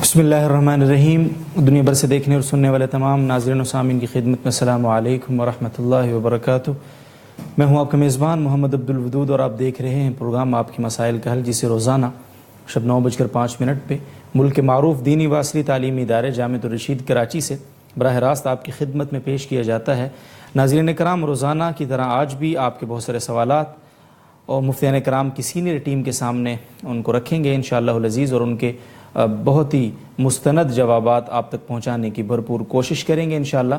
بسم اللہ الرحمن الرحیم۔ دنیا بھر سے دیکھنے اور سننے والے تمام ناظرین و سامعین کی خدمت میں السلام علیکم ورحمۃ اللہ وبرکاتہ۔ میں ہوں آپ کا میزبان محمد عبدالودود اور آپ دیکھ رہے ہیں پروگرام آپ کی مسائل کا حل، جسے روزانہ شب 9:05 پہ ملک کے معروف دینی و عصری تعلیمی ادارے جامعۃ الرشید کراچی سے براہ راست آپ کی خدمت میں پیش کیا جاتا ہے۔ ناظرین کرام، روزانہ کی طرح آج بھی آپ کے بہت سارے سوالات اور مفتیان کرام کی سینئر ٹیم کے سامنے ان کو رکھیں گے انشاءاللہ العزیز، اور ان کے بہت ہی مستند جوابات آپ تک پہنچانے کی بھرپور کوشش کریں گے انشاءاللہ۔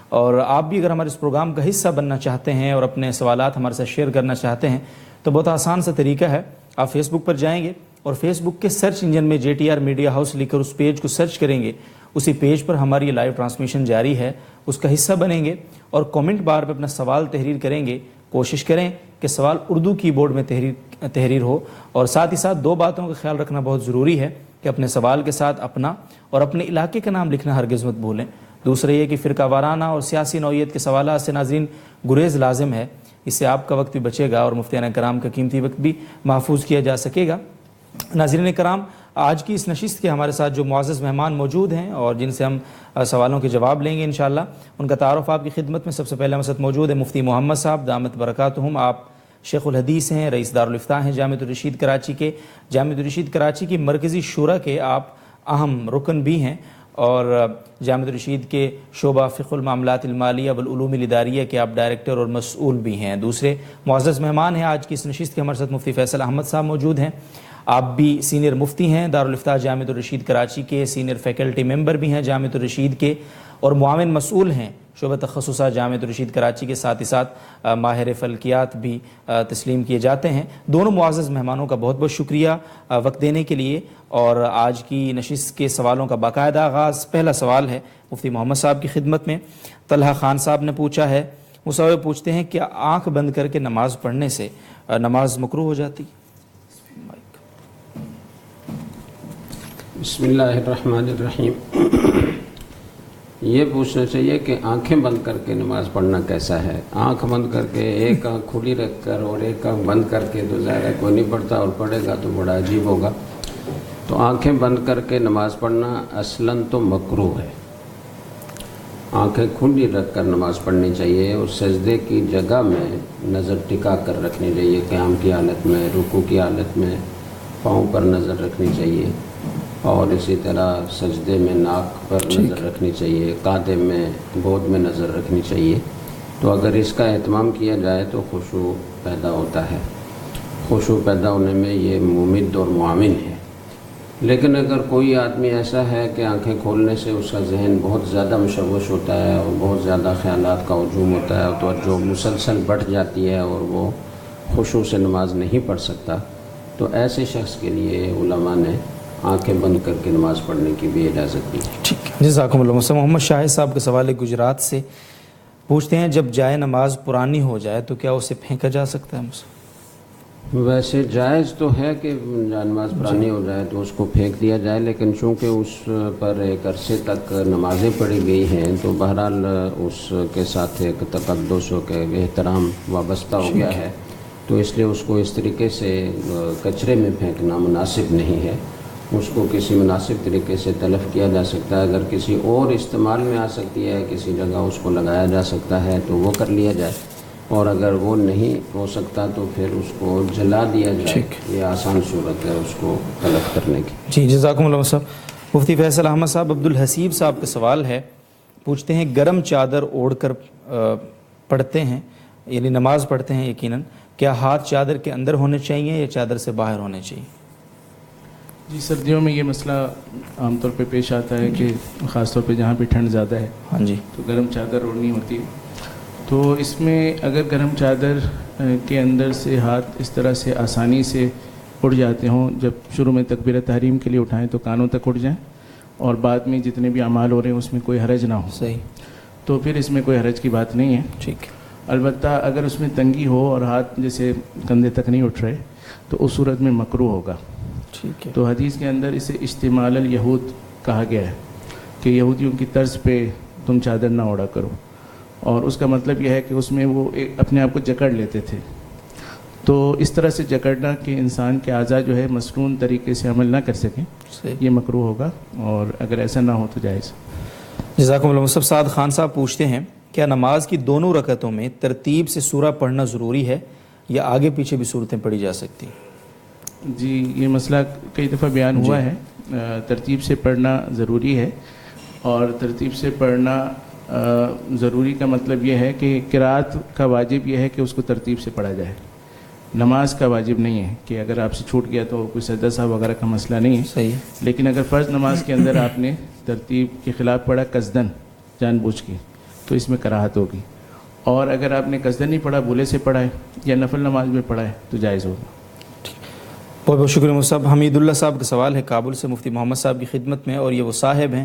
اور آپ بھی اگر ہمارے اس پروگرام کا حصہ بننا چاہتے ہیں اور اپنے سوالات ہمارے ساتھ شیئر کرنا چاہتے ہیں تو بہت آسان سا طریقہ ہے، آپ فیس بک پر جائیں گے اور فیس بک کے سرچ انجن میں JTR میڈیا ہاؤس لکھ کر اس پیج کو سرچ کریں گے۔ اسی پیج پر ہماری لائیو ٹرانسمیشن جاری ہے، اس کا حصہ بنیں گے اور کومنٹ بار پہ اپنا سوال تحریر کریں گے۔ کوشش کریں کہ سوال اردو کی بورڈ میں تحریر ہو، اور ساتھ ہی ساتھ دو باتوں کا خیال رکھنا بہت ضروری ہے کہ اپنے سوال کے ساتھ اپنا اور اپنے علاقے کا نام لکھنا ہرگز مت بھولیں۔ دوسرا یہ کہ فرقہ وارانہ اور سیاسی نوعیت کے سوالات سے ناظرین گریز لازم ہے، اس سے آپ کا وقت بھی بچے گا اور مفتیان کرام کا قیمتی وقت بھی محفوظ کیا جا سکے گا۔ ناظرین کرام، آج کی اس نشست کے ہمارے ساتھ جو معزز مہمان موجود ہیں اور جن سے ہم سوالوں کے جواب لیں گے انشاءاللہ، ان کا تعارف آپ کی خدمت میں۔ سب سے پہلے ہمارے ساتھ موجود ہے مفتی محمد صاحب دامت برکاتہم۔ آپ شیخ الحدیث ہیں، رئیس دارالافتاء ہیں جامعۃ الرشید کراچی کے۔ جامعۃ الرشید کراچی کی مرکزی شورا کے آپ اہم رکن بھی ہیں، اور جامعۃ الرشید کے شعبہ فقہ المعاملات المالیہ والعلوم الاداریہ کے آپ ڈائریکٹر اور مسئول بھی ہیں۔ دوسرے معزز مہمان ہیں آج کی اس نشست کے ہمارے ساتھ مفتی فیصل احمد صاحب موجود ہیں۔ آپ بھی سینئر مفتی ہیں دارالافتاء جامعۃ الرشید کراچی کے، سینئر فیکلٹی ممبر بھی ہیں جامعۃ الرشید کے، اور معاون مسئول ہیں شعبہ تخصصات جامعۃ الرشید کراچی کے، ساتھ ہی ساتھ ماہر فلکیات بھی تسلیم کیے جاتے ہیں۔ دونوں معزز مہمانوں کا بہت بہت شکریہ وقت دینے کے لیے۔ اور آج کی نشست کے سوالوں کا باقاعدہ آغاز، پہلا سوال ہے مفتی محمد صاحب کی خدمت میں۔ طلحہ خان صاحب نے پوچھا ہے، وہ سوال پوچھتے ہیں کیا آنکھ بند کر کے نماز پڑھنے سے نماز مکروہ ہو جاتی؟ بسم اللہ الرحمن الرحیم۔ یہ پوچھنا چاہیے کہ آنکھیں بند کر کے نماز پڑھنا کیسا ہے؟ آنکھ بند کر کے ایک آنکھ کھلی رکھ کر اور ایک آنکھ بند کر کے تو ظاہر ہے کوئی نہیں پڑھتا، اور پڑھے گا تو بڑا عجیب ہوگا۔ تو آنکھیں بند کر کے نماز پڑھنا اصلاً تو مکروہ ہے۔ آنکھیں کھلی رکھ کر نماز پڑھنی چاہیے، اور سجدے کی جگہ میں نظر ٹکا کر رکھنی چاہیے، قیام کی حالت میں، رکوع کی حالت میں پاؤں پر نظر رکھنی چاہیے، اور اسی طرح سجدے میں ناک پر نظر رکھنی چاہیے، قادم میں، گود میں نظر رکھنی چاہیے۔ تو اگر اس کا اہتمام کیا جائے تو خشوع پیدا ہوتا ہے۔ خشوع پیدا ہونے میں یہ ممد اور معاون ہے۔ لیکن اگر کوئی آدمی ایسا ہے کہ آنکھیں کھولنے سے اس کا ذہن بہت زیادہ مشوش ہوتا ہے اور بہت زیادہ خیالات کا ہجوم ہوتا ہے، تو جو مسلسل بڑھ جاتی ہے اور وہ خشوع سے نماز نہیں پڑھ سکتا، تو ایسے شخص کے لیے علماء نے آنکھیں بند کر کے نماز پڑھنے کی بھی اجازت دی ہے۔ ٹھیک ہے، جزاکم اللہ۔ محمد شاہد صاحب کا سوال ہے گجرات سے، پوچھتے ہیں جب جائے نماز پرانی ہو جائے تو کیا اسے پھینکا جا سکتا ہے؟ ویسے جائز تو ہے کہ نماز پرانی ہو جائے تو اس کو پھینک دیا جائے، لیکن چونکہ اس پر ایک عرصے تک نمازیں پڑھی گئی ہیں تو بہرحال اس کے ساتھ ایک تقدس و احترام وابستہ ہو گیا ہے، تو اس لیے اس کو اس طریقے سے کچرے میں پھینکنا مناسب نہیں ہے۔ اس کو کسی مناسب طریقے سے تلف کیا جا سکتا ہے، اگر کسی اور استعمال میں آ سکتی ہے، کسی جگہ اس کو لگایا جا سکتا ہے تو وہ کر لیا جائے، اور اگر وہ نہیں ہو سکتا تو پھر اس کو جلا دیا جائے۔ یہ آسان صورت ہے اس کو تلف کرنے کی۔ جی، جزاکم اللہ صاحب۔ مفتی فیصل احمد صاحب عبدالحسیب صاحب کا سوال ہے، پوچھتے ہیں گرم چادر اوڑھ کر پڑھتے ہیں، یعنی نماز پڑھتے ہیں یقیناً، کیا ہاتھ چادر کے اندر ہونے چاہیے یا چادر سے باہر ہونے چاہیے؟ جی، سردیوں میں یہ مسئلہ عام طور پہ پیش آتا ہے کہ خاص طور پہ جہاں پہ ٹھنڈ زیادہ ہے، ہاں جی، تو گرم چادر اوڑھنی ہوتی ہے۔ تو اس میں اگر گرم چادر کے اندر سے ہاتھ اس طرح سے آسانی سے اڑ جاتے ہوں، جب شروع میں تکبیرۃ تحریم کے لیے اٹھائیں تو کانوں تک اڑ جائیں، اور بعد میں جتنے بھی اعمال ہو رہے ہیں اس میں کوئی حرج نہ ہو، صحیح، تو پھر اس میں کوئی حرج کی بات نہیں ہے۔ ٹھیک۔ البتہ اگر اس میں تنگی ہو اور ہاتھ جیسے کندھے تک نہیں اٹھ رہے تو اس صورت میں مکروہ ہوگا۔ ٹھیک ہے۔ تو حدیث کے اندر اسے استعمال الیہود کہا گیا ہے کہ یہودیوں کی طرز پہ تم چادر نہ اوڑھا کرو، اور اس کا مطلب یہ ہے کہ اس میں وہ اپنے آپ کو جکڑ لیتے تھے، تو اس طرح سے جکڑنا کہ انسان کے اعضاء جو ہے مسنون طریقے سے عمل نہ کر سکیں، یہ مکروہ ہوگا، اور اگر ایسا نہ ہو تو جائز۔ جزاکم اللہ۔ مصطفی سعد خان صاحب پوچھتے ہیں کیا نماز کی دونوں رکعتوں میں ترتیب سے سورہ پڑھنا ضروری ہے یا آگے پیچھے بھی صورتیں پڑھی جا سکتی ہیں؟ جی یہ مسئلہ کئی دفعہ بیان ہوا ہے، ترتیب سے پڑھنا ضروری ہے، اور ترتیب سے پڑھنا ضروری کا مطلب یہ ہے کہ قرات کا واجب یہ ہے کہ اس کو ترتیب سے پڑھا جائے، نماز کا واجب نہیں ہے کہ اگر آپ سے چھوٹ گیا تو کوئی سجدہ صاحب وغیرہ کا مسئلہ نہیں ہے، صحیح۔ لیکن اگر فرض نماز کے اندر آپ نے ترتیب کے خلاف پڑھا قصدن جان بوجھ کے تو اس میں کراہت ہوگی، اور اگر آپ نے قصدن نہیں پڑھا بھولے سے پڑھا ہے یا نفل نماز میں پڑھا ہے تو جائز ہوگا۔ بہت بہت شکریہ مصطفی۔ حمید اللہ صاحب کا سوال ہے کابل سے مفتی محمد صاحب کی خدمت میں، اور یہ وہ صاحب ہیں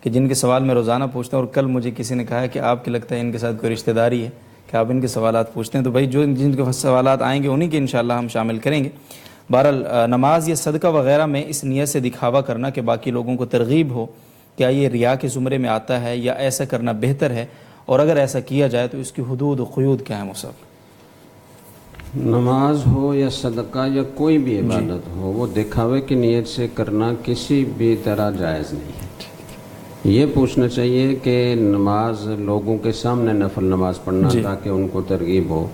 کہ جن کے سوال میں روزانہ پوچھتا ہوں، اور کل مجھے کسی نے کہا ہے کہ آپ کے لگتا ہے ان کے ساتھ کوئی رشتہ داری ہے کہ آپ ان کے سوالات پوچھتے ہیں، تو بھائی جو جن کے سوالات آئیں گے انہی کے انشاءاللہ ہم شامل کریں گے۔ بہرحال نماز یا صدقہ وغیرہ میں اس نیت سے دکھاوا کرنا کہ باقی لوگوں کو ترغیب ہو، کیا یہ ریا کے زمرے میں آتا ہے یا ایسا کرنا بہتر ہے، اور اگر ایسا کیا جائے تو اس کی حدود و قیود کیا ہیں مصطفی؟ نماز ہو یا صدقہ یا کوئی بھی عبادت ہو، وہ دکھاوے کی نیت سے کرنا کسی بھی طرح جائز نہیں ہے۔ یہ پوچھنا چاہیے کہ نماز لوگوں کے سامنے نفل نماز پڑھنا تاکہ ان کو ترغیب ہو،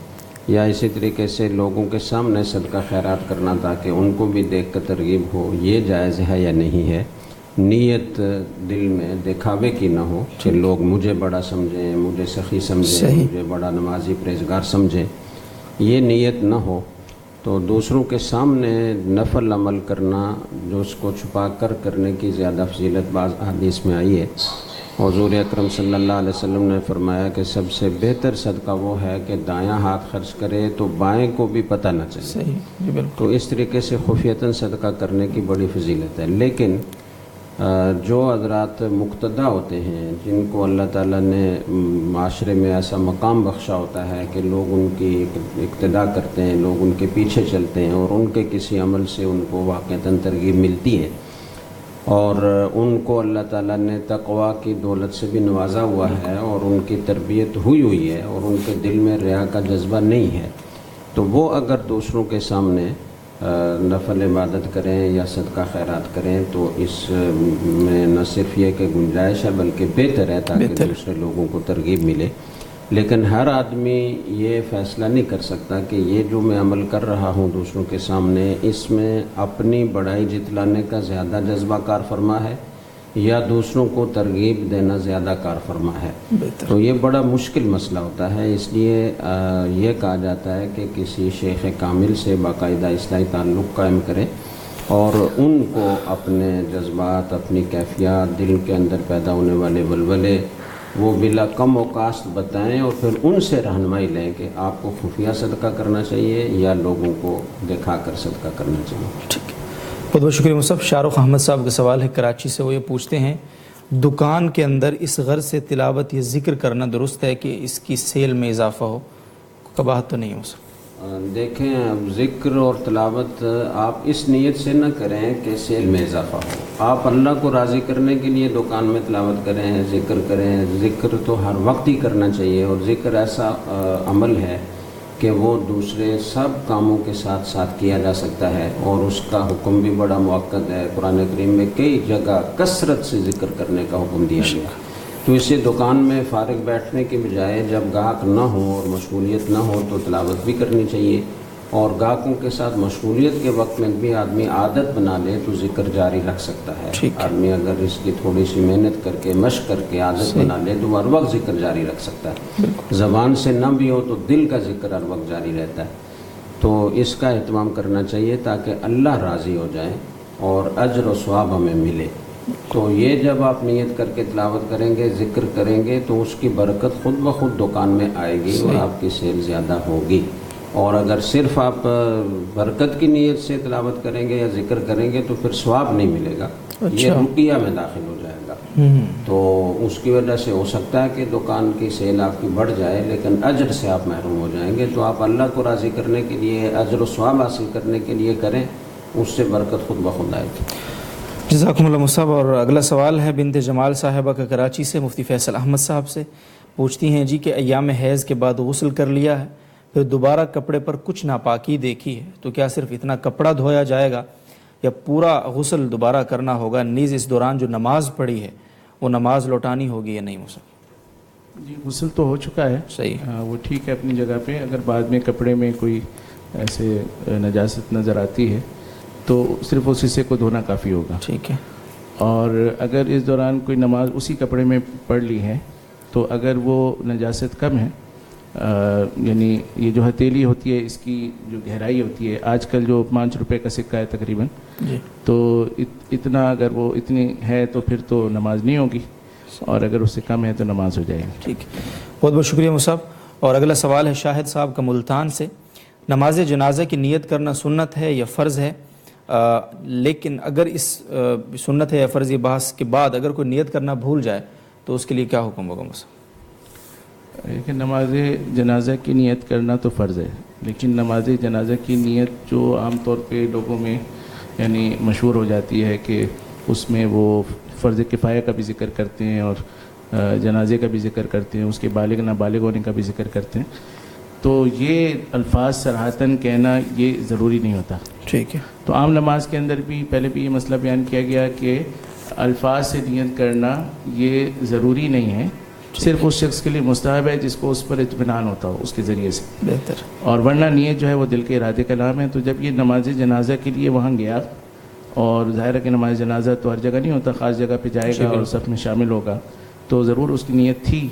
یا اسی طریقے سے لوگوں کے سامنے صدقہ خیرات کرنا تاکہ ان کو بھی دیکھ کر ترغیب ہو، یہ جائز ہے یا نہیں ہے۔ نیت دل میں دکھاوے کی نہ ہو کہ لوگ مجھے بڑا سمجھیں، مجھے سخی سمجھیں، مجھے بڑا نمازی پرہیزگار سمجھیں، یہ نیت نہ ہو تو دوسروں کے سامنے نفل عمل کرنا جو اس کو چھپا کر کرنے کی زیادہ فضیلت بعض حدیث میں آئی ہے۔ حضور اکرم صلی اللہ علیہ وسلم نے فرمایا کہ سب سے بہتر صدقہ وہ ہے کہ دایاں ہاتھ خرچ کرے تو بائیں کو بھی پتہ نہ چلے، تو اس طریقے سے خفیتاً صدقہ کرنے کی بڑی فضیلت ہے۔ لیکن جو حضرات مقتدا ہوتے ہیں، جن کو اللہ تعالیٰ نے معاشرے میں ایسا مقام بخشا ہوتا ہے کہ لوگ ان کی اقتداء کرتے ہیں، لوگ ان کے پیچھے چلتے ہیں، اور ان کے کسی عمل سے ان کو واقعتاً ترغیب ملتی ہے، اور ان کو اللہ تعالیٰ نے تقوی کی دولت سے بھی نوازا ہوا ہے، اور ان کی تربیت ہوئی ہے، اور ان کے دل میں ریا کا جذبہ نہیں ہے، تو وہ اگر دوسروں کے سامنے نفل عبادت کریں یا صدقہ خیرات کریں تو اس میں نہ صرف یہ کہ گنجائش ہے بلکہ بہتر ہے تاکہ دوسرے لوگوں کو ترغیب ملے۔ لیکن ہر آدمی یہ فیصلہ نہیں کر سکتا کہ یہ جو میں عمل کر رہا ہوں دوسروں کے سامنے، اس میں اپنی بڑائی جتلانے کا زیادہ جذبہ کار فرما ہے یا دوسروں کو ترغیب دینا زیادہ کار فرما ہے، تو یہ بڑا مشکل مسئلہ ہوتا ہے۔ اس لیے یہ کہا جاتا ہے کہ کسی شیخ کامل سے باقاعدہ اصلاحی تعلق قائم کریں، اور ان کو اپنے جذبات، اپنی کیفیات، دل کے اندر پیدا ہونے والے ولولے وہ بلا کم و کاست بتائیں، اور پھر ان سے رہنمائی لیں کہ آپ کو خفیہ صدقہ کرنا چاہیے یا لوگوں کو دکھا کر صدقہ کرنا چاہیے۔ بہت بہت شکریہ مصطفی۔ شارخ احمد صاحب کا سوال ہے کراچی سے، وہ یہ پوچھتے ہیں دکان کے اندر اس غرض سے تلاوت یا ذکر کرنا درست ہے کہ اس کی سیل میں اضافہ ہو، قباحت تو نہیں ہو سکتی؟ دیکھیں، اب ذکر اور تلاوت آپ اس نیت سے نہ کریں کہ سیل میں اضافہ ہو۔ آپ اللہ کو راضی کرنے کے لیے دکان میں تلاوت کریں، ذکر کریں۔ ذکر تو ہر وقت ہی کرنا چاہیے، اور ذکر ایسا عمل ہے کہ وہ دوسرے سب کاموں کے ساتھ ساتھ کیا جا سکتا ہے، اور اس کا حکم بھی بڑا مؤکد ہے۔ قرآن کریم میں کئی جگہ کثرت سے ذکر کرنے کا حکم دیا گیا، تو اسے دکان میں فارغ بیٹھنے کے بجائے جب گاہک نہ ہو اور مشغولیت نہ ہو تو تلاوت بھی کرنی چاہیے، اور گاہکوں کے ساتھ مشغولیت کے وقت میں بھی آدمی عادت بنا لے تو ذکر جاری رکھ سکتا ہے۔ آدمی اگر اس کی تھوڑی سی محنت کر کے مشق کر کے عادت بنا لے تو ہر وقت ذکر جاری رکھ سکتا ہے۔ زبان سے نہ بھی ہو تو دل کا ذکر ہر وقت جاری رہتا ہے، تو اس کا اہتمام کرنا چاہیے تاکہ اللہ راضی ہو جائے اور اجر و ثواب ہمیں ملے۔ تو یہ جب آپ نیت کر کے تلاوت کریں گے، ذکر کریں گے، تو اس کی برکت خود بخود دکان میں آئے گی اور آپ کی سیل زیادہ ہوگی۔ اور اگر صرف آپ برکت کی نیت سے تلاوت کریں گے یا ذکر کریں گے تو پھر ثواب نہیں ملے گا، یہ رقیہ میں داخل ہو جائے گا، تو اس کی وجہ سے ہو سکتا ہے کہ دکان کی سیل آپ کی بڑھ جائے لیکن اجر سے آپ محروم ہو جائیں گے۔ تو آپ اللہ کو راضی کرنے کے لیے، اجر و ثواب حاصل کرنے کے لیے کریں، اس سے برکت خود بخود آئے گی۔ جزاکم اللہ مصعب۔ اور اگلا سوال ہے بنت جمال صاحبہ کا کراچی سے، مفتی فیصل احمد صاحب سے پوچھتی ہیں جی کہ ایام حیض کے بعد غسل کر لیا ہے، پھر دوبارہ کپڑے پر کچھ ناپاکی دیکھی ہے تو کیا صرف اتنا کپڑا دھویا جائے گا یا پورا غسل دوبارہ کرنا ہوگا؟ نیز اس دوران جو نماز پڑھی ہے وہ نماز لوٹانی ہوگی یا نہیں ہو سکتی؟ جی غسل تو ہو چکا ہے، صحیح، وہ ٹھیک ہے اپنی جگہ پہ. اگر بعد میں کپڑے میں کوئی ایسے نجاست نظر آتی ہے تو صرف اس حصے کو دھونا کافی ہوگا. ٹھیک ہے. اور اگر اس دوران کوئی نماز اسی کپڑے میں پڑھ لی ہے تو اگر وہ نجاست کم ہے، یعنی یہ جو ہتھیلی ہوتی ہے اس کی جو گہرائی ہوتی ہے، آج کل جو 5 روپے کا سکہ ہے تقریباً، جی تو اتنا اگر وہ اتنی ہے تو پھر تو نماز نہیں ہوگی، اور اگر اس سے کم ہے تو نماز ہو جائے گی. ٹھیک ہے، بہت بہت شکریہ مصعب. اور اگلا سوال ہے شاہد صاحب کا ملتان سے. نماز جنازہ کی نیت کرنا سنت ہے یا فرض ہے؟ لیکن اگر اس سنت ہے یا فرض یہ بحث کے بعد اگر کوئی نیت کرنا بھول جائے تو اس کے لیے کیا حکم ہوگا مصعب؟ لیکن نماز جنازہ کی نیت کرنا تو فرض ہے، لیکن نماز جنازہ کی نیت جو عام طور پہ لوگوں میں یعنی مشہور ہو جاتی ہے کہ اس میں وہ فرض کفایہ کا بھی ذکر کرتے ہیں اور جنازے کا بھی ذکر کرتے ہیں، اس کے بالغ نابالغ ہونے کا بھی ذکر کرتے ہیں، تو یہ الفاظ صراحتاً کہنا یہ ضروری نہیں ہوتا. ٹھیک ہے. تو عام نماز کے اندر بھی پہلے بھی یہ مسئلہ بیان کیا گیا کہ الفاظ سے نیت کرنا یہ ضروری نہیں ہے، صرف اس شخص کے لیے مستحب ہے جس کو اس پر اطمینان ہوتا ہو اس کے ذریعے سے. بہتر. اور ورنہ نیت جو ہے وہ دل کے ارادے کا نام ہے. تو جب یہ نماز جنازہ کے لیے وہاں گیا، اور ظاہر ہے کہ نماز جنازہ تو ہر جگہ نہیں ہوتا، خاص جگہ پہ جائے گا اور صف میں شامل ہوگا، تو ضرور اس کی نیت تھی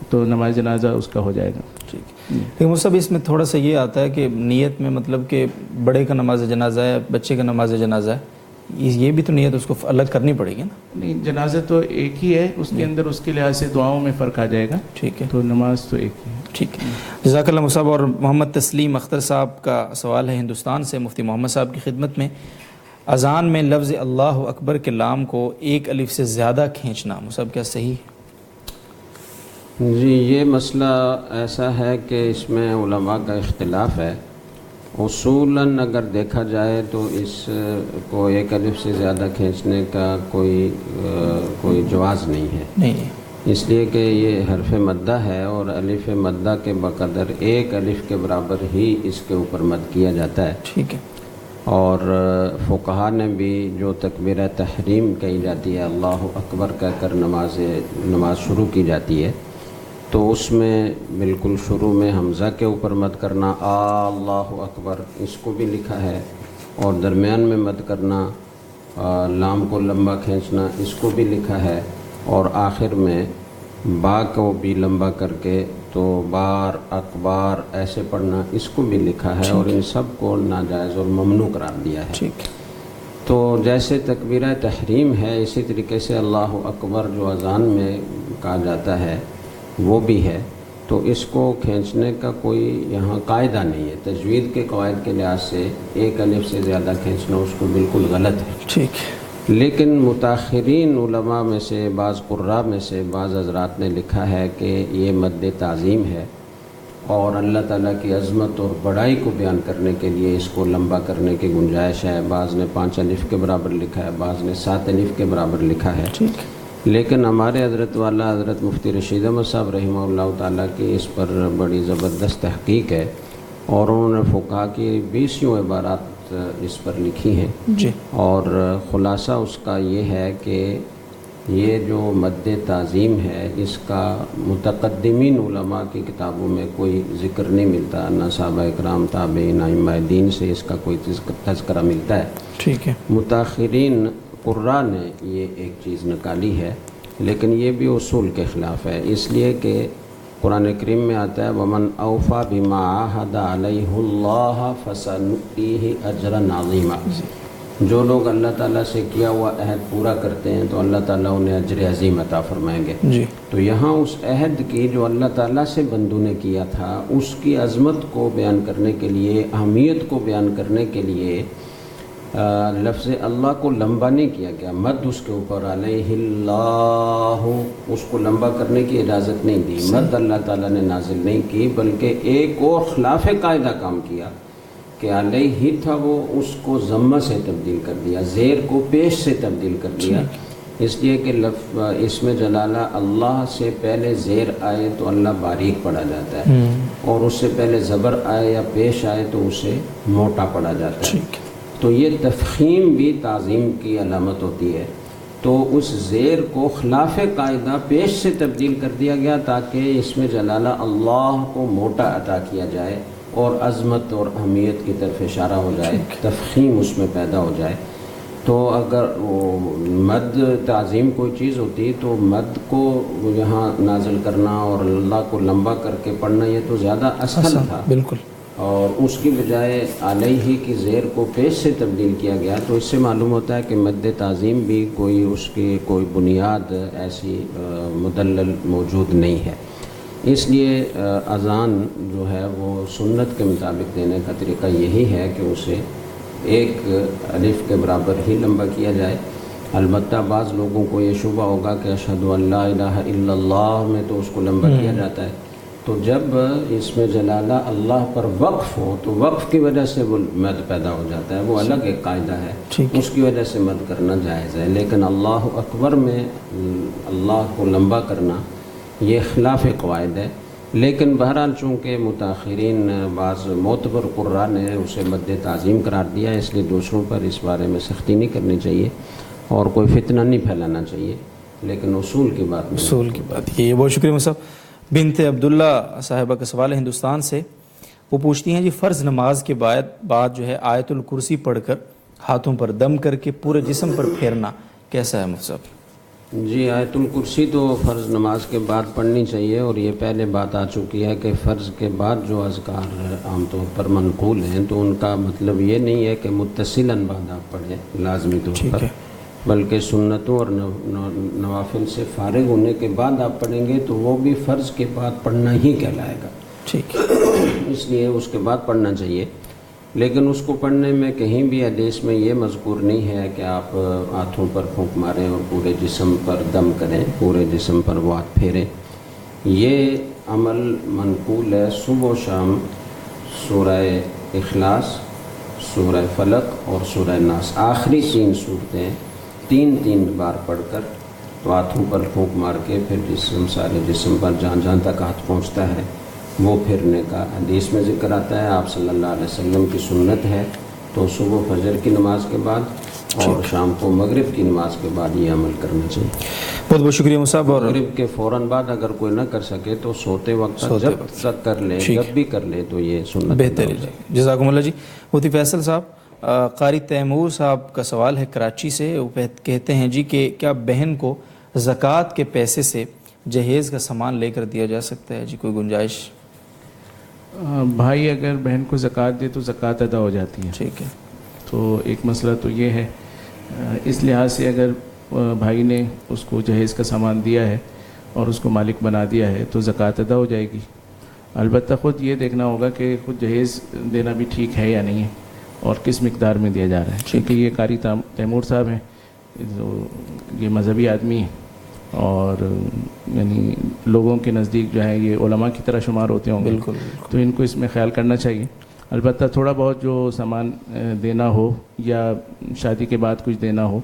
تو نماز جنازہ اس کا ہو جائے گا. ٹھیک ہے. لیکن مصعب اس میں تھوڑا سا یہ آتا ہے کہ نیت میں مطلب کہ بڑے کا نماز جنازہ ہے، بچے کا نماز جنازہ ہے، یہ بھی تو نیت اس کو الگ کرنی پڑے گی نا؟ نہیں، جنازہ تو ایک ہی ہے، اس کے اندر اس کے لحاظ سے دعاؤں میں فرق آ جائے گا. ٹھیک ہے. تو نماز تو ایک ہی ہے. ٹھیک ہے. جزاک اللہ مصعب. اور محمد تسلیم اختر صاحب کا سوال ہے ہندوستان سے مفتی محمد صاحب کی خدمت میں. اذان میں لفظ اللہ اکبر کے لام کو ایک الف سے زیادہ کھینچنا مصعب کیا صحیح ہے؟ جی یہ مسئلہ ایسا ہے کہ اس میں علماء کا اختلاف ہے. اصولاً اگر دیکھا جائے تو اس کو ایک الف سے زیادہ کھینچنے کا کوئی جواز نہیں ہے. نہیں، اس لیے کہ یہ حرف مدہ ہے اور الف مدہ کے بقدر ایک الف کے برابر ہی اس کے اوپر مد کیا جاتا ہے. ٹھیک ہے. اور فقہا نے بھی جو تکبیرہ تحریم کہی جاتی ہے، اللہ اکبر کہہ کر نماز شروع کی جاتی ہے، تو اس میں بالکل شروع میں حمزہ کے اوپر مد کرنا اللہ اکبر اس کو بھی لکھا ہے، اور درمیان میں مد کرنا لام کو لمبا کھینچنا اس کو بھی لکھا ہے، اور آخر میں با کو بھی لمبا کر کے تو بار اکبار ایسے پڑھنا اس کو بھی لکھا ہے، اور ان سب کو ناجائز اور ممنوع قرار دیا ہے. ٹھیک. تو جیسے تکبیرہ تحریم ہے اسی طریقے سے اللہ اکبر جو اذان میں کہا جاتا ہے وہ بھی ہے. تو اس کو کھینچنے کا کوئی یہاں قاعدہ نہیں ہے. تجوید کے قواعد کے لحاظ سے ایک الف سے زیادہ کھینچنا اس کو بالکل غلط ہے. ٹھیک. لیکن متاخرین علماء میں سے بعض قراء میں سے بعض حضرات نے لکھا ہے کہ یہ مد تعظیم ہے، اور اللہ تعالیٰ کی عظمت اور بڑائی کو بیان کرنے کے لیے اس کو لمبا کرنے کی گنجائش ہے. بعض نے 5 الف کے برابر لکھا ہے، بعض نے 7 الف کے برابر لکھا ہے. ٹھیک. لیکن ہمارے حضرت والا حضرت مفتی رشید احمد صاحب رحمہ اللہ تعالیٰ کی اس پر بڑی زبردست تحقیق ہے، اور انہوں نے فقہا کی 20 عبارات اس پر لکھی ہیں. جی. اور خلاصہ اس کا یہ ہے کہ یہ جو مد تعظیم ہے اس کا متقدمین علماء کی کتابوں میں کوئی ذکر نہیں ملتا، نہ صحابہ اکرام تابعین ائمہ دین سے اس کا کوئی تذکرہ ملتا ہے. ٹھیک ہے. متاخرین قراء نے یہ ایک چیز نکالی ہے، لیکن یہ بھی اصول کے خلاف ہے، اس لیے کہ قرآن کریم میں آتا ہے وَمَنْ أَوْفَى بِمَا عَاهَدَ عَلَيْهُ اللَّهَ فَسَنُؤْتِيهِ أَجْرًا عَظِيمًا. جو لوگ اللہ تعالیٰ سے کیا ہوا عہد پورا کرتے ہیں تو اللہ تعالیٰ انہیں اجر عظیم عطا فرمائیں گے. جی. تو یہاں اس عہد کی جو اللہ تعالیٰ سے بندوں نے کیا تھا اس کی عظمت کو بیان کرنے کے لیے، اہمیت کو بیان کرنے کے لیے لفظ اللہ کو لمبا نہیں کیا گیا. مد اس کے اوپر علیہ اللہ اس کو لمبا کرنے کی اجازت نہیں دی. مد اللہ تعالیٰ نے نازل نہیں کی، بلکہ ایک اور خلاف قاعدہ کام کیا کہ علیہ ہی تھا وہ اس کو ضمہ سے تبدیل کر دیا، زیر کو پیش سے تبدیل کر دیا. اس لیے کہ اس میں جلالہ اللہ سے پہلے زیر آئے تو اللہ باریک پڑھا جاتا ہے، اور اس سے پہلے زبر آئے یا پیش آئے تو اسے موٹا پڑھا جاتا ہے۔ تو یہ تفخیم بھی تعظیم کی علامت ہوتی ہے۔ تو اس زیر کو خلاف قاعدہ پیش سے تبدیل کر دیا گیا تاکہ اس میں جلالہ اللہ کو موٹا عطا کیا جائے اور عظمت اور اہمیت کی طرف اشارہ ہو جائے، تفخیم اس میں پیدا ہو جائے۔ تو اگر مد تعظیم کوئی چیز ہوتی تو مد کو یہاں نازل کرنا اور اللہ کو لمبا کر کے پڑھنا یہ تو زیادہ اسهل تھا، بالکل، اور اس کی بجائے علیہ کی زیر کو پیش سے تبدیل کیا گیا۔ تو اس سے معلوم ہوتا ہے کہ مد تعظیم بھی کوئی اس کی کوئی بنیاد ایسی مدلل موجود نہیں ہے۔ اس لیے اذان جو ہے وہ سنت کے مطابق دینے کا طریقہ یہی ہے کہ اسے ایک الف کے برابر ہی لمبا کیا جائے۔ البتہ بعض لوگوں کو یہ شبہ ہوگا کہ اشہد ان لا الہ الا اللہ میں تو اس کو لمبا کیا جاتا ہے، تو جب اس میں جلالہ اللہ پر وقف ہو تو وقف کی وجہ سے وہ مد پیدا ہو جاتا ہے، وہ الگ ایک قاعدہ ہے، اس کی وجہ سے مد کرنا جائز ہے۔ لیکن اللہ اکبر میں اللہ کو لمبا کرنا یہ خلاف قواعد ہے۔ لیکن بہرحال چونکہ متاخرین بعض معتبر قراء نے اسے مد تعظیم قرار دیا، اس لیے دوسروں پر اس بارے میں سختی نہیں کرنی چاہیے اور کوئی فتنہ نہیں پھیلانا چاہیے، لیکن اصول کی بات نہیں۔ اصول کی بات یہ ہے۔ بہت شکریہ مصعب۔ بنت عبداللہ صاحبہ کا سوال ہے ہندوستان سے، وہ پوچھتی ہیں جی فرض نماز کے بعد جو ہے آیت الکرسی پڑھ کر ہاتھوں پر دم کر کے پورے جسم پر پھیرنا کیسا ہے مصعب؟ جی آیت الکرسی تو فرض نماز کے بعد پڑھنی چاہیے، اور یہ پہلے بات آ چکی ہے کہ فرض کے بعد جو اذکار عام طور پر منقول ہیں تو ان کا مطلب یہ نہیں ہے کہ متصلاً بعد آپ پڑھیں لازمی طور پر، بلکہ سنتوں اور نوافل سے فارغ ہونے کے بعد آپ پڑھیں گے تو وہ بھی فرض کے بعد پڑھنا ہی کہلائے گا، ٹھیک ہے، اس لیے اس کے بعد پڑھنا چاہیے۔ لیکن اس کو پڑھنے میں کہیں بھی حدیث میں یہ مذکور نہیں ہے کہ آپ ہاتھوں پر پھونک ماریں اور پورے جسم پر دم کریں، پورے جسم پر وہ ہاتھ پھیریں۔ یہ عمل منقول ہے صبح و شام سورہ اخلاص، سورہ فلق اور سورہ ناس، آخری 3 صورتیں 3 بار پڑھ کر تو ہاتھوں پر پھونک مار کے پھر سارے جسم پر جہاں تک ہاتھ پہنچتا ہے وہ پھرنے کا حدیث میں ذکر آتا ہے۔ آپ صلی اللہ علیہ وسلم کی سنت ہے تو صبح فجر کی نماز کے بعد اور شام کو مغرب کی نماز کے بعد یہ عمل کرنا چاہیے۔ بہت بہت شکریہ مصعب۔ اور مغرب کے فوراً بعد اگر کوئی نہ کر سکے تو سوتے وقت جب تک کر لے، جب بھی کر لے تو یہ سنت بہتر ہے۔ جزاکم اللہ جی۔ مفتی فیصل صاحب، قاری تیمور صاحب کا سوال ہے کراچی سے، وہ کہتے ہیں جی کہ کیا بہن کو زکوٰۃ کے پیسے سے جہیز کا سامان لے کر دیا جا سکتا ہے؟ جی کوئی گنجائش؟ بھائی اگر بہن کو زکوٰۃ دے تو زکوٰۃ ادا ہو جاتی ہے، ٹھیک ہے۔ تو ایک مسئلہ تو یہ ہے، اس لحاظ سے اگر بھائی نے اس کو جہیز کا سامان دیا ہے اور اس کو مالک بنا دیا ہے تو زکوٰۃ ادا ہو جائے گی۔ البتہ خود یہ دیکھنا ہوگا کہ خود جہیز دینا بھی ٹھیک ہے یا نہیں ہے اور کس مقدار میں دیا جا رہا ہے، کیونکہ یہ قاری تیمور صاحب ہیں، یہ مذہبی آدمی ہیں اور یعنی لوگوں کے نزدیک جو ہے یہ علماء کی طرح شمار ہوتے ہوں گے، بالکل، تو ان کو اس میں خیال کرنا چاہیے۔ البتہ تھوڑا بہت جو سامان دینا ہو یا شادی کے بعد کچھ دینا ہو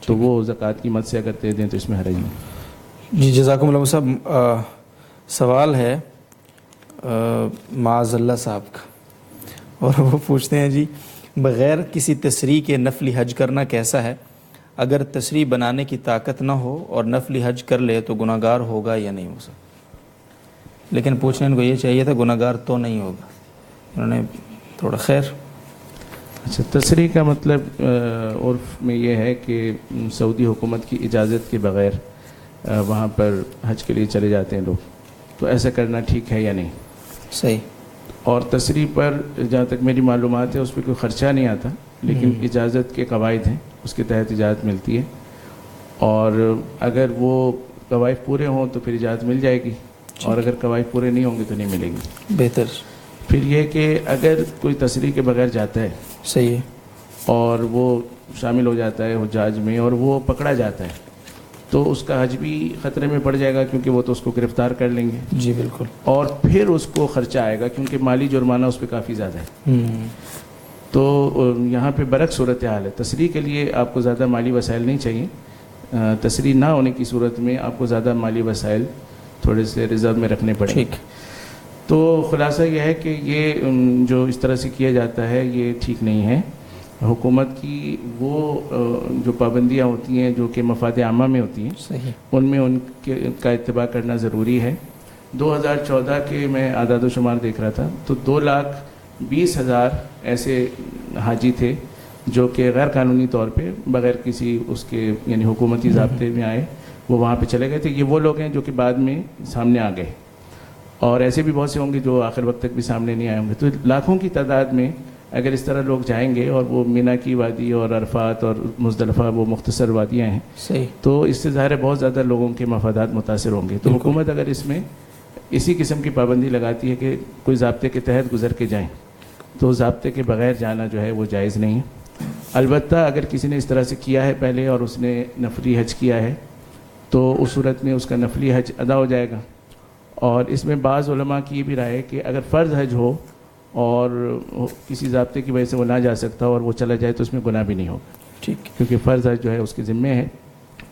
تو وہ زکوٰۃ کی مد سے اگر دے دیں تو اس میں حرج نہیں۔ جی جزاکم اللہ صاحب۔ سوال ہے معاذ اللہ صاحب کا، اور وہ پوچھتے ہیں جی بغیر کسی تصریح کے نفلی حج کرنا کیسا ہے؟ اگر تصریح بنانے کی طاقت نہ ہو اور نفلی حج کر لے تو گناہ گار ہوگا یا نہیں ہو سکتا؟ لیکن پوچھنے ان کو یہ چاہیے تھا گناہ گار تو نہیں ہوگا، انہوں نے تھوڑا خیر۔ اچھا، تصریح کا مطلب عرف میں یہ ہے کہ سعودی حکومت کی اجازت کے بغیر وہاں پر حج کے لیے چلے جاتے ہیں لوگ، تو ایسا کرنا ٹھیک ہے یا نہیں؟ صحیح۔ اور تصریح پر جہاں تک میری معلومات ہے اس پہ کوئی خرچہ نہیں آتا، لیکن اجازت کے قواعد ہیں، اس کے تحت اجازت ملتی ہے، اور اگر وہ قواعد پورے ہوں تو پھر اجازت مل جائے گی، اور اگر قواعد پورے نہیں ہوں گے تو نہیں ملے گی۔ بہتر۔ پھر یہ کہ اگر کوئی تصریح کے بغیر جاتا ہے صحیح ہے، اور وہ شامل ہو جاتا ہے حجاج میں اور وہ پکڑا جاتا ہے تو اس کا حج بھی خطرے میں پڑ جائے گا، کیونکہ وہ تو اس کو گرفتار کر لیں گے، جی بالکل، اور پھر اس کو خرچہ آئے گا کیونکہ مالی جرمانہ اس پہ کافی زیادہ ہے۔ تو یہاں پہ برعکس صورتحال ہے، تصریح کے لیے آپ کو زیادہ مالی وسائل نہیں چاہیے، تسریح نہ ہونے کی صورت میں آپ کو زیادہ مالی وسائل تھوڑے سے ریزرو میں رکھنے پڑیں. ٹھیک. تو خلاصہ یہ ہے کہ یہ جو اس طرح سے کیا جاتا ہے یہ ٹھیک نہیں ہے. حکومت کی وہ جو پابندیاں ہوتی ہیں جو کہ مفاد عامہ میں ہوتی ہیں صحیح. ان میں ان کا اتباع کرنا ضروری ہے. 2014 کے میں اعداد و شمار دیکھ رہا تھا تو 2,20,000 ایسے حاجی تھے جو کہ غیر قانونی طور پہ بغیر کسی اس کے یعنی حکومتی ضابطے میں آئے وہ وہاں پہ چلے گئے تھے. یہ وہ لوگ ہیں جو کہ بعد میں سامنے آ گئے اور ایسے بھی بہت سے ہوں گے جو آخر وقت تک بھی سامنے نہیں آئے ہوں گے. تو لاکھوں کی تعداد میں اگر اس طرح لوگ جائیں گے اور وہ مینا کی وادی اور عرفات اور مزدلفہ وہ مختصر وادیاں ہیں صحیح. تو اس سے ظاہر ہے بہت زیادہ لوگوں کے مفادات متاثر ہوں گے. تو حکومت اگر اس میں اسی قسم کی پابندی لگاتی ہے کہ کوئی ضابطے کے تحت گزر کے جائیں تو ضابطے کے بغیر جانا جو ہے وہ جائز نہیں ہے. البتہ اگر کسی نے اس طرح سے کیا ہے پہلے اور اس نے نفلی حج کیا ہے تو اس صورت میں اس کا نفلی حج ادا ہو جائے گا. اور اس میں بعض علماء کی یہ بھی رائے ہے کہ اگر فرض حج ہو اور کسی ضابطے کی وجہ سے وہ نہ جا سکتا اور وہ چلا جائے تو اس میں گناہ بھی نہیں ہوگا. ٹھیک. کیونکہ فرض حج جو ہے اس کے ذمے ہے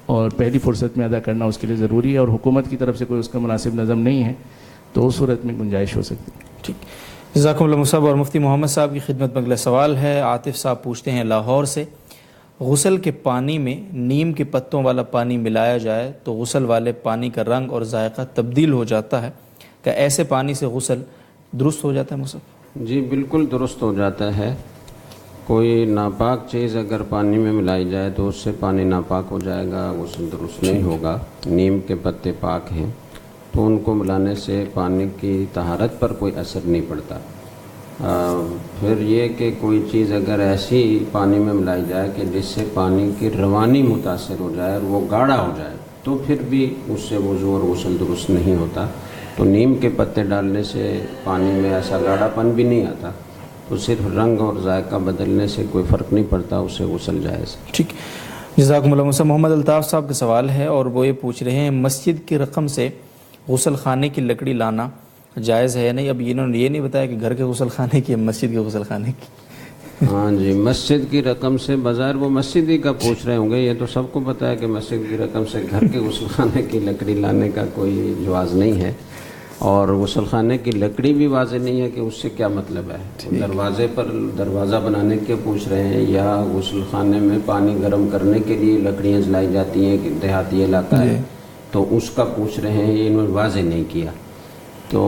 اور پہلی فرصت میں ادا کرنا اس کے لیے ضروری ہے اور حکومت کی طرف سے کوئی اس کا مناسب نظم نہیں ہے تو اس صورت میں گنجائش ہو سکتی ہے. ٹھیک. جزاکم اللہ صاحب. اور مفتی محمد صاحب کی خدمت میں اگلا سوال ہے. عاطف صاحب پوچھتے ہیں لاہور سے، غسل کے پانی میں نیم کے پتوں والا پانی ملایا جائے تو غسل والے پانی کا رنگ اور ذائقہ تبدیل ہو جاتا ہے، کیا ایسے پانی سے غسل درست ہو جاتا ہے مصطفیٰ؟ جی بالکل درست ہو جاتا ہے. کوئی ناپاک چیز اگر پانی میں ملائی جائے تو اس سے پانی ناپاک ہو جائے گا، غسل درست نہیں ہوگا. نیم کے پتے پاک ہیں تو ان کو ملانے سے پانی کی طہارت پر کوئی اثر نہیں پڑتا. پھر یہ کہ کوئی چیز اگر ایسی پانی میں ملائی جائے کہ جس سے پانی کی روانی متاثر ہو جائے اور وہ گاڑھا ہو جائے تو پھر بھی اس سے وضو اور غسل درست نہیں ہوتا. تو نیم کے پتے ڈالنے سے پانی میں ایسا گاڑھا پن بھی نہیں آتا، تو صرف رنگ اور ذائقہ بدلنے سے کوئی فرق نہیں پڑتا، اس سے غسل جائز. ٹھیک. جزاکم اللہ. محمد الطاف صاحب کا سوال ہے اور وہ یہ پوچھ رہے ہیں مسجد کی رقم سے غسل خانے کی لکڑی لانا جائز ہے یا نہیں؟ اب انہوں نے یہ نہیں بتایا کہ گھر کے غسل خانے کی مسجد کے غسل خانے کی. ہاں جی، مسجد کی رقم سے بظاہر وہ مسجد ہی کا پوچھ رہے ہوں گے. یہ تو سب کو پتہ ہے کہ مسجد کی رقم سے گھر کے غسل خانے کی لکڑی لانے کا کوئی جواز نہیں ہے، اور غسل خانے کی لکڑی بھی واضح نہیں ہے کہ اس سے کیا مطلب ہے. دروازے پر دروازہ بنانے کے پوچھ رہے ہیں یا غسل خانے میں پانی گرم کرنے کے لیے لکڑیاں جلائی جاتی ہیں کہ دیہاتی علاقہ ہے تو اس کا پوچھ رہے ہیں. یہ انہوں نے واضح نہیں کیا. تو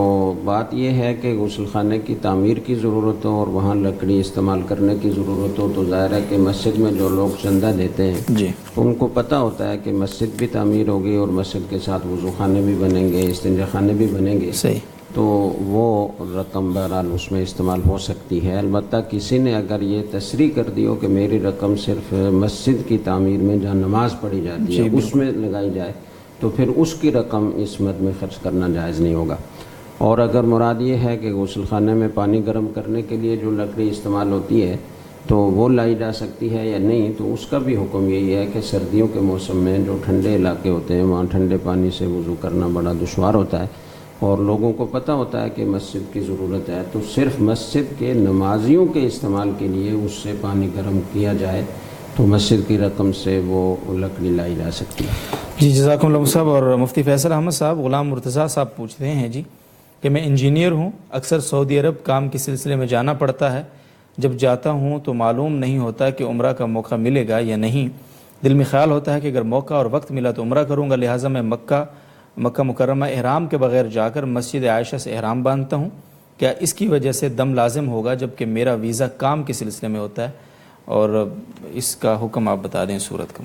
بات یہ ہے کہ غسل خانے کی تعمیر کی ضرورت ہو اور وہاں لکڑی استعمال کرنے کی ضرورت ہو تو ظاہر ہے کہ مسجد میں جو لوگ چندہ دیتے ہیں جی ان کو پتہ ہوتا ہے کہ مسجد بھی تعمیر ہوگی اور مسجد کے ساتھ وضو خانے بھی بنیں گے، استنجا خانے بھی بنیں گے. صحیح. تو وہ رقم بہرحال اس میں استعمال ہو سکتی ہے. البتہ کسی نے اگر یہ تصریح کر دی ہو کہ میری رقم صرف مسجد کی تعمیر میں جہاں نماز پڑھی جاتی ہے اس میں لگائی جائے تو پھر اس کی رقم اس مد میں خرچ کرنا جائز نہیں ہوگا. اور اگر مراد یہ ہے کہ غسل خانے میں پانی گرم کرنے کے لیے جو لکڑی استعمال ہوتی ہے تو وہ لائی جا سکتی ہے یا نہیں، تو اس کا بھی حکم یہی ہے کہ سردیوں کے موسم میں جو ٹھنڈے علاقے ہوتے ہیں وہاں ٹھنڈے پانی سے وضو کرنا بڑا دشوار ہوتا ہے اور لوگوں کو پتہ ہوتا ہے کہ مسجد کی ضرورت ہے تو صرف مسجد کے نمازیوں کے استعمال کے لیے اس سے پانی گرم کیا جائے تو مسجد کی رقم سے وہ لکڑی لائی جا سکتی ہے. جی جزاکم اللہ صاحب. اور مفتی فیصل احمد صاحب غلام مرتضیٰ صاحب پوچھتے ہیں جی کہ میں انجینئر ہوں، اکثر سعودی عرب کام کے سلسلے میں جانا پڑتا ہے. جب جاتا ہوں تو معلوم نہیں ہوتا کہ عمرہ کا موقع ملے گا یا نہیں. دل میں خیال ہوتا ہے کہ اگر موقع اور وقت ملا تو عمرہ کروں گا، لہٰذا میں مکہ مکرمہ احرام کے بغیر جا کر مسجد عائشہ سے احرام باندھتا ہوں. کیا اس کی وجہ سے دم لازم ہوگا جبکہ میرا ویزا کام کے سلسلے میں ہوتا ہے؟ اور اس کا حکم آپ بتا دیں صورت کا.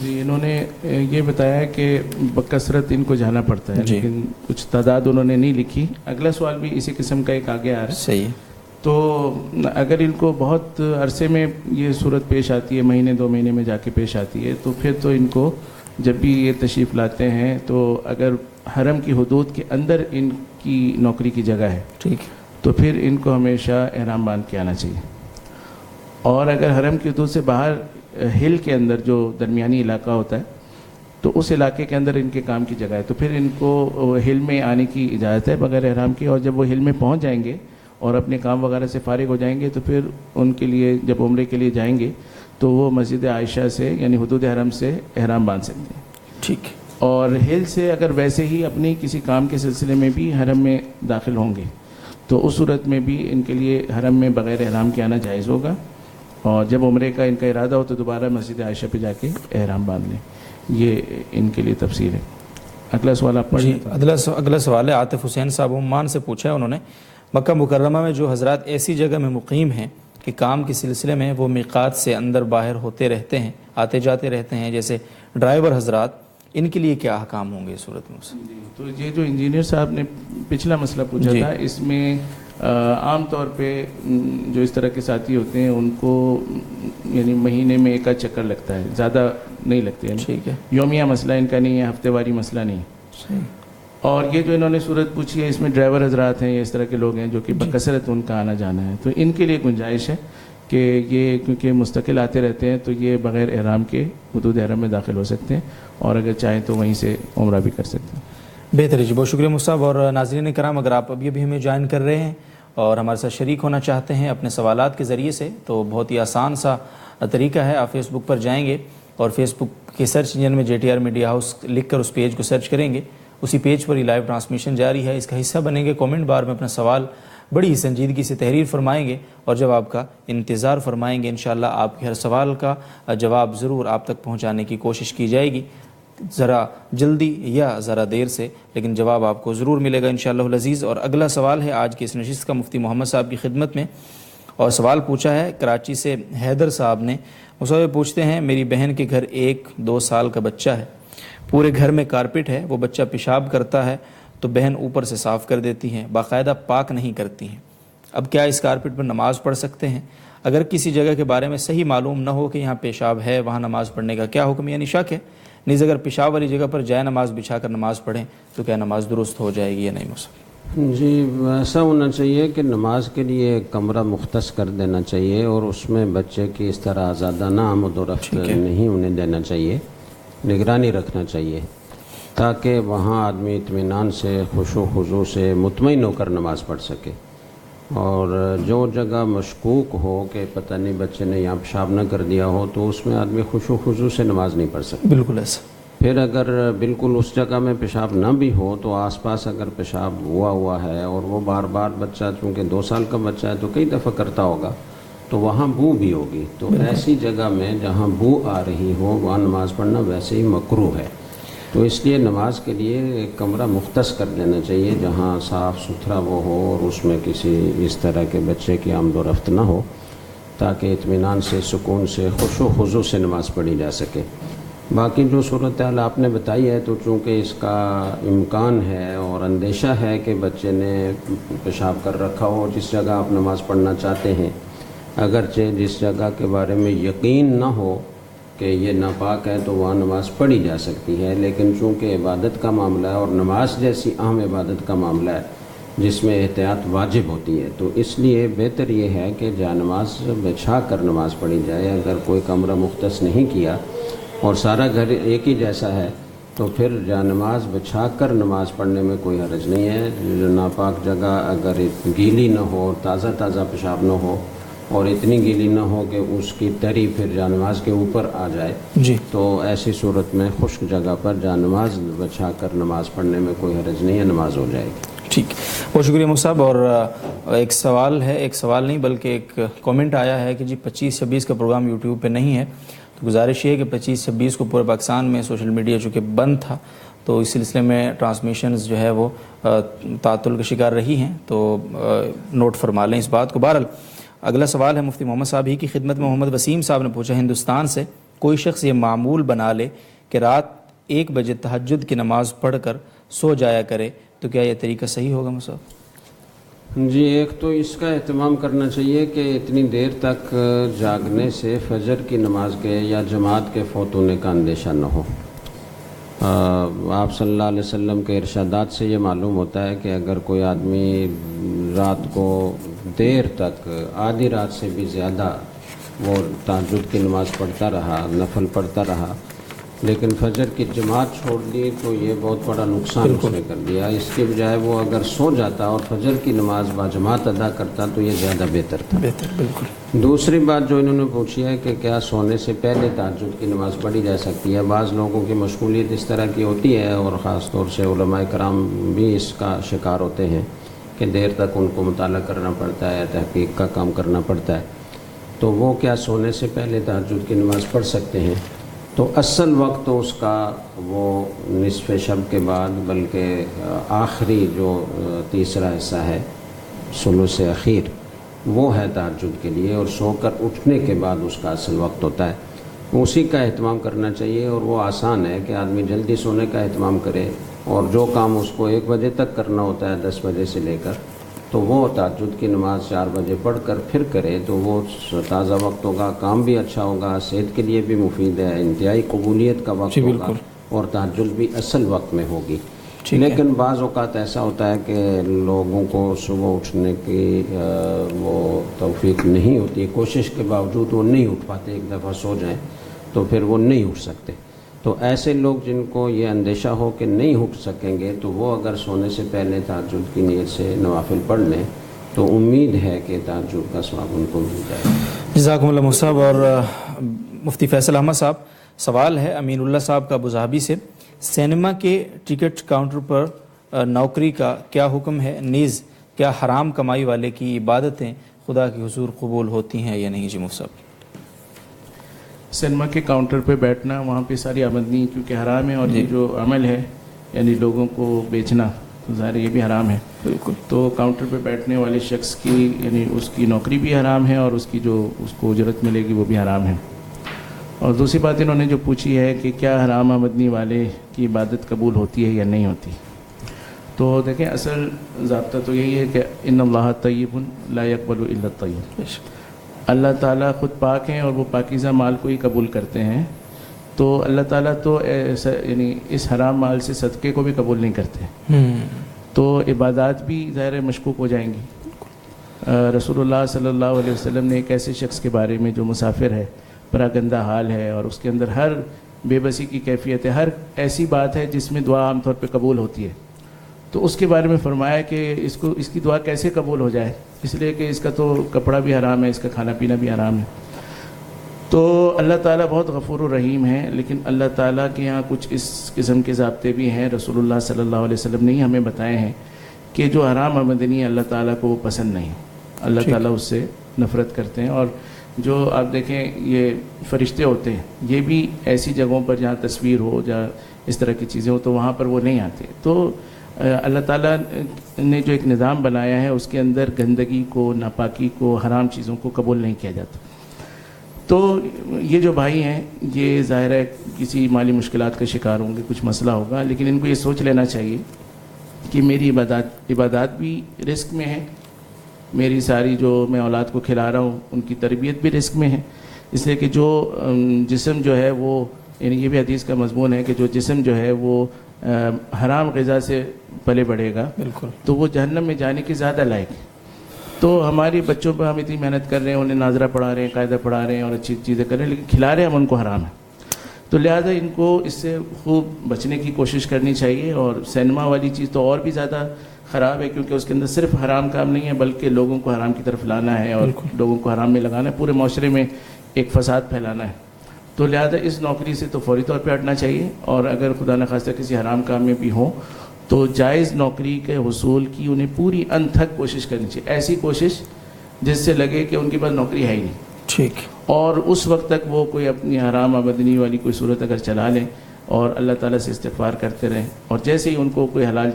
جی انہوں نے یہ بتایا کہ بکثرت ان کو جانا پڑتا ہے لیکن کچھ تعداد انہوں نے نہیں لکھی. اگلا سوال بھی اسی قسم کا ایک آگے آ رہا ہے. صحیح. تو اگر ان کو بہت عرصے میں یہ صورت پیش آتی ہے، مہینے 2 مہینے میں جا کے پیش آتی ہے، تو پھر تو ان کو جب بھی یہ تشریف لاتے ہیں تو اگر حرم کی حدود کے اندر ان کی نوکری کی جگہ ہے ٹھیک تو پھر ان کو ہمیشہ احرام باندھ کے آنا چاہیے. اور اگر حرم کی حدود سے باہر ہل کے اندر جو درمیانی علاقہ ہوتا ہے تو اس علاقے کے اندر ان کے کام کی جگہ ہے تو پھر ان کو ہل میں آنے کی اجازت ہے بغیر احرام کی. اور جب وہ ہل میں پہنچ جائیں گے اور اپنے کام وغیرہ سے فارغ ہو جائیں گے تو پھر ان کے لیے جب عمرے کے لیے جائیں گے تو وہ مسجد عائشہ سے یعنی حدود حرم سے احرام باندھ سکتے ہیں. ٹھیک ہے. اور ہل سے اگر ویسے ہی اپنی کسی کام کے سلسلے میں بھی حرم میں داخل ہوں گے تو اس صورت میں بھی ان کے لیے حرم میں بغیر احرام کے آنا جائز ہوگا, اور جب عمرے کا ان کا ارادہ ہو تو دوبارہ مسجد عائشہ پہ جا کے احرام باندھ لیں. یہ ان کے لیے تفصیل ہے. اگلا سوال آپ پڑھیں. اگلا سوال ہے عاطف حسین صاحب عمان سے پوچھا ہے انہوں نے, مکہ مکرمہ میں جو حضرات ایسی جگہ میں مقیم ہیں کہ کام کے سلسلے میں وہ میقات سے اندر باہر ہوتے رہتے ہیں, آتے جاتے رہتے ہیں, جیسے ڈرائیور حضرات, ان کے لیے کیا احکام ہوں گے اس صورت میں؟ تو یہ جو انجینئر صاحب نے پچھلا مسئلہ پوچھا تھا, اس میں عام طور پہ جو اس طرح کے ساتھی ہوتے ہیں ان کو یعنی مہینے میں ایک چکر لگتا ہے, زیادہ نہیں لگتے ہیں. ٹھیک ہے. یومیہ مسئلہ ان کا نہیں ہے, ہفتے واری مسئلہ نہیں. صحیح. اور یہ جو انہوں نے صورت پوچھی ہے اس میں ڈرائیور حضرات ہیں یا اس طرح کے لوگ ہیں جو کہ بکثرت ان کا آنا جانا ہے, تو ان کے لیے گنجائش ہے کہ یہ کیونکہ مستقل آتے رہتے ہیں تو یہ بغیر احرام کے حدود حرم میں داخل ہو سکتے ہیں, اور اگر چاہیں تو وہیں سے عمرہ بھی کر سکتے ہیں. بہتر ہے جی, بہت شکریہ مصعب. اور ناظرین کرام, اگر آپ ابھی ہمیں جوائن کر رہے ہیں اور ہمارے ساتھ شریک ہونا چاہتے ہیں اپنے سوالات کے ذریعے سے, تو بہت ہی آسان سا طریقہ ہے. آپ فیس بک پر جائیں گے اور فیس بک کے سرچ انجن میں JTR میڈیا ہاؤس لکھ کر اس پیج کو سرچ کریں گے. اسی پیج پر ہی لائیو ٹرانسمیشن جاری ہے, اس کا حصہ بنیں گے. کومنٹ بار میں اپنا سوال بڑی ہی سنجیدگی سے تحریر فرمائیں گے اور جواب کا انتظار فرمائیں گے. انشاءاللہ آپ کے ہر سوال کا جواب ضرور آپ تک پہنچانے کی کوشش کی جائے گی, ذرا جلدی یا ذرا دیر سے, لیکن جواب آپ کو ضرور ملے گا انشاءاللہ العزیز. اور اگلا سوال ہے آج کی اس نشست کا مفتی محمد صاحب کی خدمت میں, اور سوال پوچھا ہے کراچی سے حیدر صاحب نے. وہ پوچھتے ہیں, میری بہن کے گھر 1-2 سال کا بچہ ہے, پورے گھر میں کارپٹ ہے, وہ بچہ پیشاب کرتا ہے تو بہن اوپر سے صاف کر دیتی ہیں, باقاعدہ پاک نہیں کرتی ہیں. اب کیا اس کارپٹ پر نماز پڑھ سکتے ہیں؟ اگر کسی جگہ کے بارے میں صحیح معلوم نہ ہو کہ یہاں پیشاب ہے, وہاں نماز پڑھنے کا کیا حکم؟ یعنی شک ہے, نیز اگر پیشاب والی جگہ پر جائے نماز بچھا کر نماز پڑھیں تو کیا نماز درست ہو جائے گی یا نہیں؟ مصعب جی, ایسا ہونا چاہیے کہ نماز کے لیے ایک کمرہ مختص کر دینا چاہیے, اور اس میں بچے کی اس طرح آزادانہ آمد و رفت نہیں انہیں دینا چاہیے, نگرانی رکھنا چاہیے تاکہ وہاں آدمی اطمینان سے خشوع و خضوع سے مطمئن ہو کر نماز پڑھ سکے. اور جو جگہ مشکوک ہو کہ پتہ نہیں بچے نے یہاں پیشاب نہ کر دیا ہو تو اس میں آدمی خشوع و خضوع سے نماز نہیں پڑھ سکتا. بالکل ایسا. پھر اگر بالکل اس جگہ میں پیشاب نہ بھی ہو تو آس پاس اگر پیشاب ہوا ہے اور وہ بار بار بچہ چونکہ 2 سال کا بچہ ہے تو کئی دفعہ کرتا ہوگا تو وہاں بو بھی ہوگی, تو ایسی جگہ میں جہاں بو آ رہی ہو وہاں نماز پڑھنا ویسے ہی مکروہ ہے. تو اس لیے نماز کے لیے ایک کمرہ مختص کر دینا چاہیے جہاں صاف ستھرا وہ ہو اور اس میں کسی اس طرح کے بچے کی آمد و رفت نہ ہو, تاکہ اطمینان سے سکون سے خشوع و خضوع سے نماز پڑھی جا سکے. باقی جو صورتحال آپ نے بتائی ہے تو چونکہ اس کا امکان ہے اور اندیشہ ہے کہ بچے نے پیشاب کر رکھا ہو جس جگہ آپ نماز پڑھنا چاہتے ہیں, اگرچہ جس جگہ کے بارے میں یقین نہ ہو کہ یہ ناپاک ہے تو وہاں نماز پڑھی جا سکتی ہے, لیکن چونکہ عبادت کا معاملہ ہے اور نماز جیسی اہم عبادت کا معاملہ ہے جس میں احتیاط واجب ہوتی ہے, تو اس لیے بہتر یہ ہے کہ جا نماز بچھا کر نماز پڑھی جائے. اگر کوئی کمرہ مختص نہیں کیا اور سارا گھر ایک ہی جیسا ہے تو پھر جا نماز بچھا کر نماز پڑھنے میں کوئی حرج نہیں ہے. جو ناپاک جگہ اگر گیلی نہ ہو, تازہ پیشاب نہ ہو اور اتنی گیلی نہ ہو کہ اس کی تری پھر جا نماز کے اوپر آ جائے, جی, تو ایسی صورت میں خشک جگہ پر جا نماز بچھا کر نماز پڑھنے میں کوئی حرج نہیں ہے, نماز ہو جائے گی. ٹھیک, بہت شکریہ مصعب. اور ایک سوال ہے, ایک سوال نہیں بلکہ ایک کومنٹ آیا ہے کہ جی 25-26 کا پروگرام یوٹیوب پہ نہیں ہے, تو گزارش یہ ہے کہ 25-26 کو پورے پاکستان میں سوشل میڈیا چونکہ بند تھا تو اس سلسلے میں ٹرانسمیشنز جو ہے وہ تعطل کا شکار رہی ہیں, تو نوٹ فرما لیں اس بات کو. بہرحال اگلا سوال ہے مفتی محمد صاحب ہی کی خدمت میں. محمد وسیم صاحب نے پوچھا, ہندوستان سے کوئی شخص یہ معمول بنا لے کہ رات 1 بجے تہجد کی نماز پڑھ کر سو جایا کرے, تو کیا یہ طریقہ صحیح ہوگا مصعب؟ جی, ایک تو اس کا اہتمام کرنا چاہیے کہ اتنی دیر تک جاگنے سے فجر کی نماز کے یا جماعت کے فوت ہونے کا اندیشہ نہ ہو. آپ صلی اللہ علیہ وسلم کے ارشادات سے یہ معلوم ہوتا ہے کہ اگر کوئی آدمی رات کو دیر تک آدھی رات سے بھی زیادہ وہ تہجد کی نماز پڑھتا رہا, نفل پڑھتا رہا, لیکن فجر کی جماعت چھوڑ دی تو یہ بہت بڑا نقصان اس نے کر دیا. اس کے بجائے وہ اگر سو جاتا اور فجر کی نماز باجماعت ادا کرتا تو یہ زیادہ بہتر تھا. بالکل. دوسری بات جو انہوں نے پوچھی ہے کہ کیا سونے سے پہلے تہجد کی نماز پڑھی جا سکتی ہے. بعض لوگوں کی مشغولیت اس طرح کی ہوتی ہے اور خاص طور سے علماء کرام بھی اس کا شکار ہوتے ہیں کہ دیر تک ان کو مطالعہ کرنا پڑتا ہے, تحقیق کا کام کرنا پڑتا ہے. تو وہ کیا سونے سے پہلے تہجد کی نماز پڑھ سکتے ہیں؟ تو اصل وقت تو اس کا وہ نصف شب کے بعد, بلکہ آخری جو تیسرا حصہ ہے ثلث اخیر, وہ ہے تہجد کے لیے, اور سو کر اٹھنے کے بعد اس کا اصل وقت ہوتا ہے. اسی کا اہتمام کرنا چاہیے, اور وہ آسان ہے کہ آدمی جلدی سونے کا اہتمام کرے, اور جو کام اس کو 1 بجے تک کرنا ہوتا ہے 10 بجے سے لے کر, تو وہ تہجد کی نماز 4 بجے پڑھ کر پھر کرے تو وہ تازہ وقت ہوگا, کام بھی اچھا ہوگا, صحت کے لیے بھی مفید ہے, انتہائی قبولیت کا وقت ہوگا, اور تہجد بھی اصل وقت میں ہوگی. لیکن بعض اوقات ایسا ہوتا ہے کہ لوگوں کو صبح اٹھنے کی وہ توفیق نہیں ہوتی, کوشش کے باوجود وہ نہیں اٹھ پاتے, ایک دفعہ سو جائیں تو پھر وہ نہیں اٹھ سکتے. تو ایسے لوگ جن کو یہ اندیشہ ہو کہ نہیں اٹھ سکیں گے, تو وہ اگر سونے سے پہلے تہجد کی نیت سے نوافل پڑھ لیں تو امید ہے کہ تہجد کا ثواب ان کو مل جائے. جزاکم اللہ مفتی صاحب. اور مفتی فیصل احمد صاحب, سوال ہے امین اللہ صاحب کا ابوظہبی سے, سینما کے ٹکٹ کاؤنٹر پر نوکری کا کیا حکم ہے؟ نیز کیا حرام کمائی والے کی عبادتیں خدا کے حضور قبول ہوتی ہیں یا نہیں؟ جی مفتی صاحب. سینما کے کاؤنٹر پہ بیٹھنا, وہاں پہ ساری آمدنی کیونکہ حرام ہے, اور یہ جو عمل ہے یعنی لوگوں کو بیچنا, تو ظاہر یہ بھی حرام ہے. بالکل. تو کاؤنٹر پہ بیٹھنے والے شخص کی یعنی اس کی نوکری بھی حرام ہے, اور اس کی جو اس کو اجرت ملے گی وہ بھی حرام ہے. اور دوسری بات انہوں نے جو پوچھی ہے کہ کیا حرام آمدنی والے کی عبادت قبول ہوتی ہے یا نہیں ہوتی. تو دیکھیں اصل ضابطہ تو یہی ہے کہ ان اللہ طیب لا یقبل الا الطیب. اللہ تعالیٰ خود پاک ہیں اور وہ پاکیزہ مال کو ہی قبول کرتے ہیں. تو اللہ تعالیٰ تو یعنی اس حرام مال سے صدقے کو بھی قبول نہیں کرتے, تو عبادات بھی ظاہر مشکوک ہو جائیں گی. رسول اللہ صلی اللہ علیہ وسلم نے ایک ایسے شخص کے بارے میں جو مسافر ہے, بڑا گندہ حال ہے, اور اس کے اندر ہر بے بسی کی کیفیت ہے, ہر ایسی بات ہے جس میں دعا عام طور پہ قبول ہوتی ہے, تو اس کے بارے میں فرمایا کہ اس کی دعا کیسے قبول ہو جائے, اس لیے کہ اس کا تو کپڑا بھی حرام ہے, اس کا کھانا پینا بھی حرام ہے. تو اللہ تعالیٰ بہت غفور الرحیم ہے, لیکن اللہ تعالیٰ کے یہاں کچھ اس قسم کے ضابطے بھی ہیں. رسول اللہ صلی اللہ علیہ وسلم نے ہی ہمیں بتائے ہیں کہ جو حرام آمدنی اللہ تعالیٰ کو وہ پسند نہیں, اللہ تعالیٰ اس سے نفرت کرتے ہیں. اور جو آپ دیکھیں یہ فرشتے ہوتے ہیں, یہ بھی ایسی جگہوں پر جہاں تصویر ہو, جہاں اس طرح کی چیزیں ہو, تو وہاں پر وہ نہیں آتے. تو اللہ تعالیٰ نے جو ایک نظام بنایا ہے اس کے اندر گندگی کو, ناپاکی کو, حرام چیزوں کو قبول نہیں کیا جاتا. تو یہ جو بھائی ہیں یہ ظاہر ہے کسی مالی مشکلات کا شکار ہوں گے, کچھ مسئلہ ہوگا, لیکن ان کو یہ سوچ لینا چاہیے کہ میری عبادات بھی رزق میں ہے, میری ساری جو میں اولاد کو کھلا رہا ہوں ان کی تربیت بھی رزق میں ہے. اس لیے کہ جو جسم جو ہے وہ, یعنی یہ بھی حدیث کا مضمون ہے کہ جو جسم جو ہے وہ حرام غذا سے پلے بڑھے گا, بالکل, تو وہ جہنم میں جانے کی زیادہ لائق ہے. تو ہماری بچوں پہ ہم اتنی محنت کر رہے ہیں, انہیں ناظرہ پڑھا رہے ہیں, قاعدہ پڑھا رہے ہیں اور اچھی چیزیں کر رہے ہیں, لیکن کھلا رہے ہیں ہم ان کو حرام ہے. تو لہٰذا ان کو اس سے خوب بچنے کی کوشش کرنی چاہیے. اور سینما والی چیز تو اور بھی زیادہ خراب ہے, کیونکہ اس کے اندر صرف حرام کام نہیں ہے بلکہ لوگوں کو حرام کی طرف لانا ہے اور لوگوں کو حرام میں لگانا ہے, پورے معاشرے میں ایک فساد پھیلانا ہے. تو لہٰذا اس نوکری سے تو فوری طور پہ ہٹنا چاہیے, اور اگر خدا نخواستہ کسی حرام کام میں بھی ہوں تو جائز نوکری کے حصول کی انہیں پوری انت تک کوشش کرنی چاہیے. ایسی کوشش جس سے لگے کہ ان کے پاس نوکری ہے ہی نہیں, ٹھیک, اور اس وقت تک وہ کوئی اپنی حرام آمدنی والی کوئی صورت اگر چلا لیں اور اللہ تعالیٰ سے استغفار کرتے رہیں, اور جیسے ہی ان کو کوئی حلال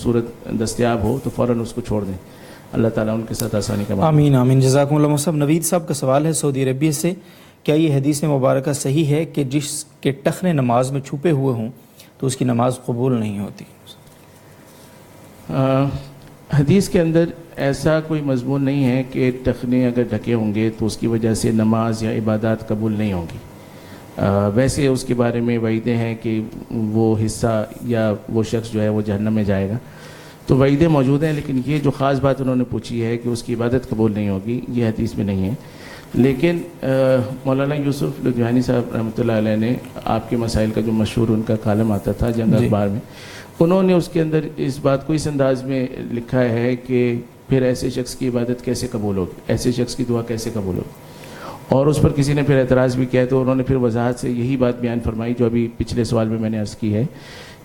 صورت دستیاب ہو تو فوراً اس کو چھوڑ دیں. اللہ تعالیٰ ان کے ساتھ آسانی کا. آمین آمین. جزاکم اللہ صاحب. نوید صاحب کا سوال ہے سعودی عربیہ سے, کیا یہ حدیث مبارکہ صحیح ہے کہ جس کے ٹخنے نماز میں چھپے ہوئے ہوں تو اس کی نماز قبول نہیں ہوتی؟ حدیث کے اندر ایسا کوئی مضمون نہیں ہے کہ ٹخنے اگر ڈھکے ہوں گے تو اس کی وجہ سے نماز یا عبادات قبول نہیں ہوں گی. ویسے اس کے بارے میں وعیدیں ہیں کہ وہ حصہ یا وہ شخص جو ہے وہ جہنم میں جائے گا, تو وعیدیں موجود ہیں, لیکن یہ جو خاص بات انہوں نے پوچھی ہے کہ اس کی عبادت قبول نہیں ہوگی, یہ حدیث میں نہیں ہے. لیکن مولانا یوسف لدھیانی صاحب رحمۃ اللہ علیہ نے آپ کے مسائل کا جو مشہور ان کا کالم آتا تھا جنگ اخبار میں، انہوں نے اس کے اندر اس بات کو اس انداز میں لکھا ہے کہ پھر ایسے شخص کی عبادت کیسے قبول ہوگی، ایسے شخص کی دعا کیسے قبول ہوگی، اور اس پر کسی نے پھر اعتراض بھی کیا، تو انہوں نے پھر وضاحت سے یہی بات بیان فرمائی جو ابھی پچھلے سوال میں نے عرض کی ہے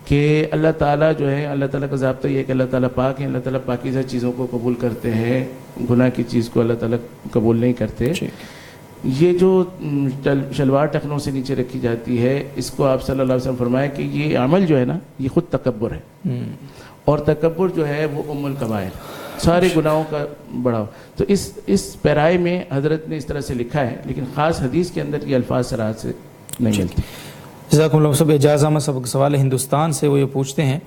کہ اللہ تعالیٰ جو ہے، اللہ تعالیٰ کا ضابطہ یہ ہے کہ اللہ تعالیٰ پاک ہے، اللہ تعالیٰ پاکیزہ چیزوں کو قبول کرتے ہیں، گناہ کی چیز کو اللہ تعالیٰ قبول نہیں کرتے۔ یہ جو شلوار ٹخنوں سے نیچے رکھی جاتی ہے، اس کو آپ صلی اللہ علیہ وسلم فرمایا کہ یہ عمل جو ہے نا، یہ خود تکبر ہے، اور تکبر جو ہے وہ ام الکبائر، سارے گناہوں کا بڑا۔ تو اس پیرائے میں حضرت نے اس طرح سے لکھا ہے، لیکن خاص حدیث کے اندر یہ الفاظ صراحت سے نہیں ملتے۔ جزاکم اللہ صاحب۔ اعجاز احمد صاحب کا سوال ہے ہندوستان سے، وہ یہ پوچھتے ہیں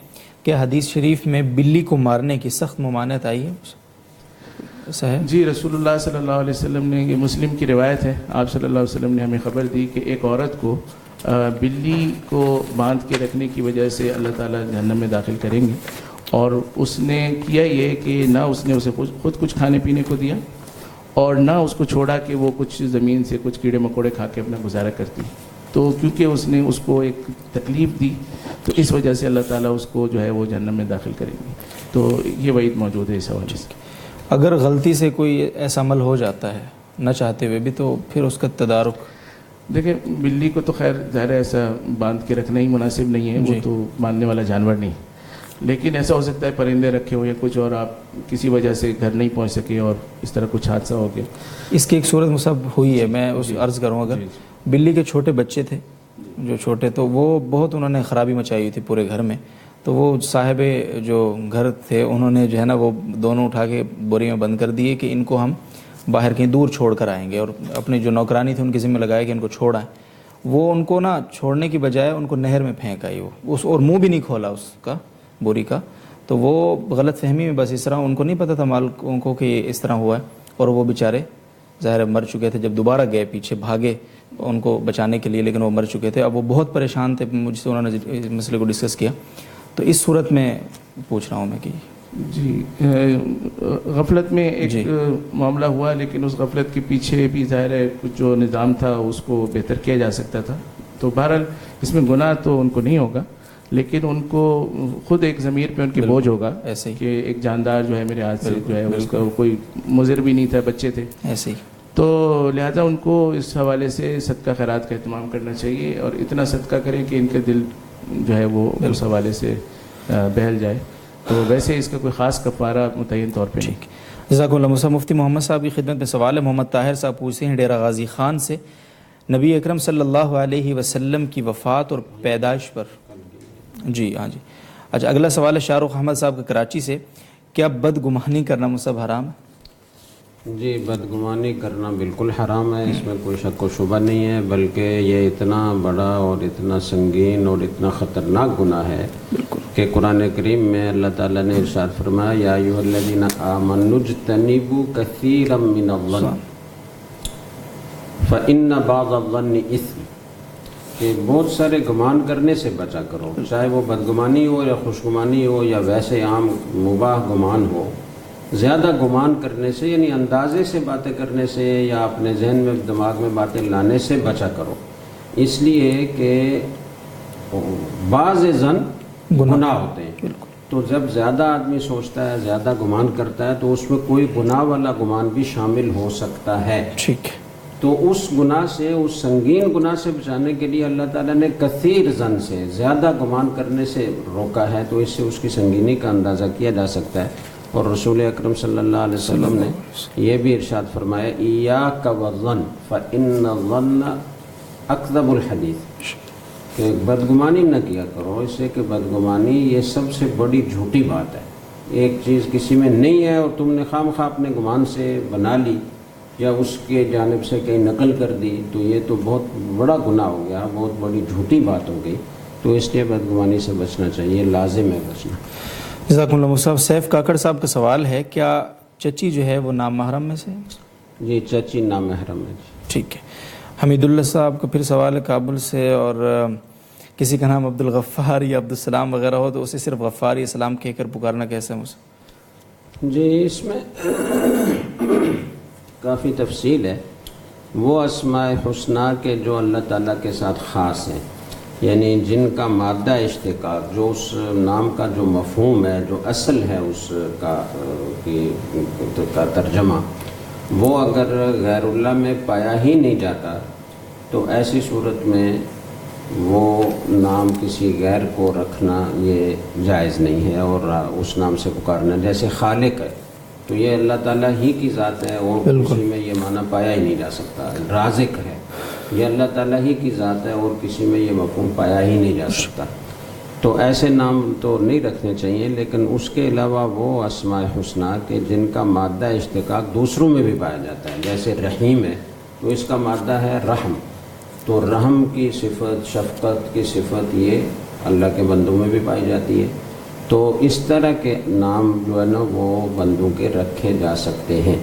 کہ حدیث شریف میں بلی کو مارنے کی سخت ممانعت آئی ہے؟ جی، رسول اللہ صلی اللہ علیہ وسلم نے، یہ مسلم کی روایت ہے، آپ صلی اللہ علیہ وسلم نے ہمیں خبر دی کہ ایک عورت کو بلی کو باندھ کے رکھنے کی وجہ سے اللہ تعالیٰ جہنم میں داخل کریں گے، اور اس نے کیا یہ کہ نہ اس نے اسے خود کچھ کھانے پینے کو دیا، اور نہ اس کو چھوڑا کہ وہ کچھ زمین سے کچھ کیڑے مکوڑے کھا کے اپنا گزارا کرتی۔ تو کیونکہ اس نے اس کو ایک تکلیف دی، تو اس وجہ سے اللہ تعالیٰ اس کو جو ہے وہ جہنم میں داخل کریں گے۔ تو یہ وعید موجود ہے اس حوالے سے۔ اگر غلطی سے کوئی ایسا عمل ہو جاتا ہے نہ چاہتے ہوئے بھی، تو پھر اس کا تدارک؟ دیکھیں، بلی کو تو خیر ظاہر ایسا باندھ کے رکھنا ہی مناسب نہیں ہے، وہ تو ماننے والا جانور نہیں، لیکن ایسا ہو سکتا ہے پرندے رکھے ہو یا کچھ، اور آپ کسی وجہ سے گھر نہیں پہنچ سکے اور اس طرح کچھ حادثہ ہو گیا۔ اس کی ایک صورت مصب ہوئی ہے، میں اس عرض کروں، اگر بلی کے چھوٹے بچے تھے جو چھوٹے، تو وہ بہت انہوں نے خرابی مچائی ہوئی تھی پورے گھر میں، تو وہ صاحب جو گھر تھے انہوں نے جو ہے نا وہ دونوں اٹھا کے بوری میں بند کر دیے کہ ان کو ہم باہر کہیں دور چھوڑ کر آئیں گے، اور اپنی جو نوکرانی تھی ان کے ذمہ لگایا کہ ان کو چھوڑ آئیں۔ وہ ان کو نا چھوڑنے کی بجائے ان کو نہر میں پھینک آئی، وہ اور منہ بھی نہیں کھولا اس کا بوری کا، تو وہ غلط فہمی میں بس اس طرح، ان کو نہیں پتہ تھا مالکوں کو کہ اس طرح ہوا ہے، اور وہ بیچارے ظاہر مر چکے تھے۔ جب دوبارہ گئے پیچھے بھاگے ان کو بچانے کے لیے، لیکن وہ مر چکے تھے۔ اب وہ بہت پریشان تھے، مجھ سے انہوں نے اس مسئلے کو ڈسکس کیا، تو اس صورت میں پوچھ رہا ہوں میں کہ جی، غفلت میں ایک معاملہ ہوا، لیکن اس غفلت کے پیچھے بھی ظاہر ہے کچھ جو نظام تھا اس کو بہتر کیا جا سکتا تھا، تو بہرحال اس میں گناہ تو ان کو نہیں ہوگا، لیکن ان کو خود ایک ضمیر پہ ان کی بوجھ ہوگا ایسے ہی کہ ایک جاندار جو ہے میرے ہاتھ سے جو ہے اس کا کوئی مضر بھی نہیں تھا، بچے تھے ایسے ہی، تو لہذا ان کو اس حوالے سے صدقہ خیرات کا اہتمام کرنا چاہیے، اور اتنا صدقہ کریں کہ ان کے دل جو ہے وہ اس حوالے سے بہل جائے۔ تو ویسے اس کا کوئی خاص کفارہ متعین طور پہ نہیں۔ جزاک اللہ صاحب۔ مفتی محمد صاحب کی خدمت میں سوال ہے، محمد طاہر صاحب پوچھتے ہیں ڈیرہ غازی خان سے، نبی اکرم صلی اللہ علیہ وسلم کی وفات اور پیدائش پر جی ہاں جی اچھا اگلا سوال ہے شاہ رخ احمد صاحب کا کراچی سے، کیا بدگمانی کرنا مصحف حرام ہے؟ جی، بدگمانی کرنا بالکل حرام ہے، اس میں کوئی شک و شبہ نہیں ہے، بلکہ یہ اتنا بڑا اور اتنا سنگین اور اتنا خطرناک گناہ ہے کہ قرآن کریم میں اللہ تعالیٰ نے ارشاد فرمایا یا ایھا الذین آمنوا اجتنبوا کثیرا من الظن فإن بعض الظن اثم، کہ بہت سارے گمان کرنے سے بچا کرو، چاہے وہ بدگمانی ہو یا خوشگمانی ہو یا ویسے عام مباح گمان ہو۔ زیادہ گمان کرنے سے یعنی اندازے سے باتیں کرنے سے یا اپنے ذہن میں دماغ میں باتیں لانے سے بچا کرو، اس لیے کہ بعض ظن گناہ ہوتے ہیں، تو جب زیادہ آدمی سوچتا ہے، زیادہ گمان کرتا ہے، تو اس میں کوئی گناہ والا گمان بھی شامل ہو سکتا ہے۔ ٹھیک، تو اس گناہ سے، اس سنگین گناہ سے بچانے کے لیے اللہ تعالیٰ نے کثیر ظن سے، زیادہ گمان کرنے سے روکا ہے، تو اس سے اس کی سنگینی کا اندازہ کیا جا سکتا ہے۔ اور رسول اکرم صلی اللہ علیہ وسلم نے یہ بھی ارشاد فرمایا ایاک والظن فإن الظن اکذب الحدیث، کہ بدگمانی نہ کیا کرو، اس سے کہ بدگمانی یہ سب سے بڑی جھوٹی بات ہے۔ ایک چیز کسی میں نہیں ہے اور تم نے خواہ مخواہ اپنے گمان سے بنا لی یا اس کے جانب سے کہیں نقل کر دی، تو یہ تو بہت بڑا گناہ ہو گیا، بہت بڑی جھوٹی بات ہو گئی، تو اس لیے بدگمانی سے بچنا چاہیے، لازم ہے بچنا۔ جزاکم اللہ صاحب۔ سیف کاکڑ صاحب کا سوال ہے، کیا چچی جو ہے وہ نام محرم میں سے؟ جی، چچی نام محرم ہے۔ ٹھیک ہے۔ حمید اللہ صاحب کا پھر سوال ہے کابل سے، اور کسی کا نام عبد الغفار یا عبد السلام وغیرہ ہو تو اسے صرف غفار یا سلام کہہ کر پکارنا کیسے ہے؟ جی، اس میں کافی تفصیل ہے، وہ اسماء حسنہ کے جو اللہ تعالیٰ کے ساتھ خاص ہیں، یعنی جن کا مادہ اشتقاق، جو اس نام کا جو مفہوم ہے، جو اصل ہے اس کا ترجمہ، وہ اگر غیر اللہ میں پایا ہی نہیں جاتا تو ایسی صورت میں وہ نام کسی غیر کو رکھنا یہ جائز نہیں ہے، اور اس نام سے پکارنا، جیسے خالق ہے تو یہ اللہ تعالیٰ ہی کی ذات ہے اور کسی میں یہ معنی پایا ہی نہیں جا سکتا۔ رازق ہے، یہ اللہ تعالیٰ ہی کی ذات ہے اور کسی میں یہ مفہوم پایا ہی نہیں جا سکتا، تو ایسے نام تو نہیں رکھنے چاہیے۔ لیکن اس کے علاوہ وہ اسماء حسنہ کہ جن کا مادہ اشتقاق دوسروں میں بھی پایا جاتا ہے، جیسے رحیم ہے تو اس کا مادہ ہے رحم، تو رحم کی صفت، شفقت کی صفت یہ اللہ کے بندوں میں بھی پائی جاتی ہے، تو اس طرح کے نام جو ہے نا وہ بندوں کے رکھے جا سکتے ہیں۔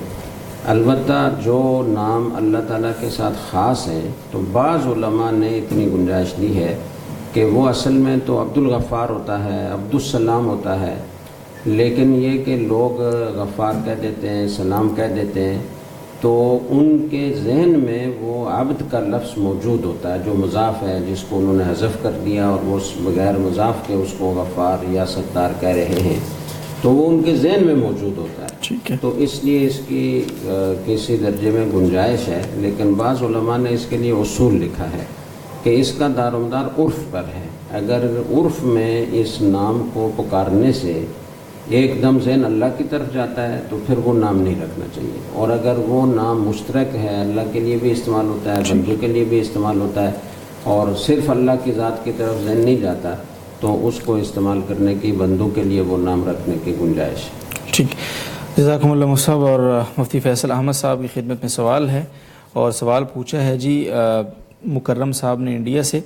البتہ جو نام اللہ تعالیٰ کے ساتھ خاص ہیں تو بعض علماء نے اتنی گنجائش دی ہے کہ وہ اصل میں تو عبد الغفار ہوتا ہے، عبد السلام ہوتا ہے، لیکن یہ کہ لوگ غفار کہہ دیتے ہیں، سلام کہہ دیتے ہیں، تو ان کے ذہن میں وہ عبد کا لفظ موجود ہوتا ہے جو مضاف ہے، جس کو انہوں نے حذف کر دیا اور وہ بغیر مضاف کے اس کو غفار یا ستار کہہ رہے ہیں، تو وہ ان کے ذہن میں موجود ہوتا ہے، ٹھیک ہے۔ تو اس لیے اس کی کسی درجے میں گنجائش ہے، لیکن بعض علماء نے اس کے لیے اصول لکھا ہے کہ اس کا دار و مدار عرف پر ہے۔ اگر عرف میں اس نام کو پکارنے سے ایک دم ذہن اللہ کی طرف جاتا ہے تو پھر وہ نام نہیں رکھنا چاہیے، اور اگر وہ نام مشترک ہے، اللہ کے لیے بھی استعمال ہوتا ہے، بندوں کے لیے بھی استعمال ہوتا ہے، اور صرف اللہ کی ذات کی طرف ذہن نہیں جاتا تو اس کو استعمال کرنے کی، بندوں کے لیے وہ نام رکھنے کی گنجائش ہے۔ ٹھیک، جزاکم اللہ صاحب۔ اور مفتی فیصل احمد صاحب کی خدمت میں سوال ہے، اور سوال پوچھا ہے جی مکرم صاحب نے انڈیا سے۔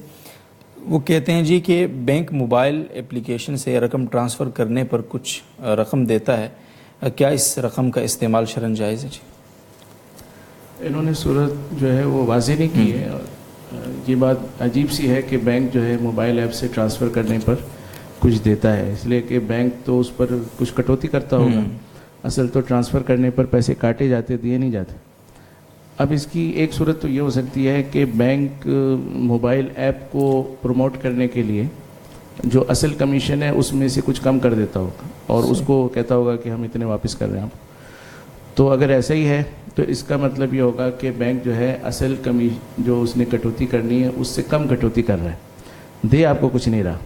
وہ کہتے ہیں جی کہ بینک موبائل اپلیکیشن سے رقم ٹرانسفر کرنے پر کچھ رقم دیتا ہے، کیا اس رقم کا استعمال شرعاً جائز ہے جی؟ انہوں نے صورت جو ہے وہ واضح نہیں کی ہے، اور یہ بات عجیب سی ہے کہ بینک جو ہے موبائل ایپ سے ٹرانسفر کرنے پر کچھ دیتا ہے، اس لیے کہ بینک تو اس پر کچھ کٹوتی کرتا ہوگا، اصل تو ٹرانسفر کرنے پر پیسے کاٹے جاتے، دیے نہیں جاتے۔ اب اس کی ایک صورت تو یہ ہو سکتی ہے کہ بینک موبائل ایپ کو پروموٹ کرنے کے لیے جو اصل کمیشن ہے اس میں سے کچھ کم کر دیتا ہوگا، اور اس کو کہتا ہوگا کہ ہم اتنے واپس کر رہے ہیں آپ۔ تو اگر ایسا ہی ہے تو اس کا مطلب یہ ہوگا کہ بینک جو ہے اصل جو اس نے کٹوتی کرنی ہے اس سے کم کٹوتی کر رہا ہے، دے آپ کو کچھ نہیں رہا۔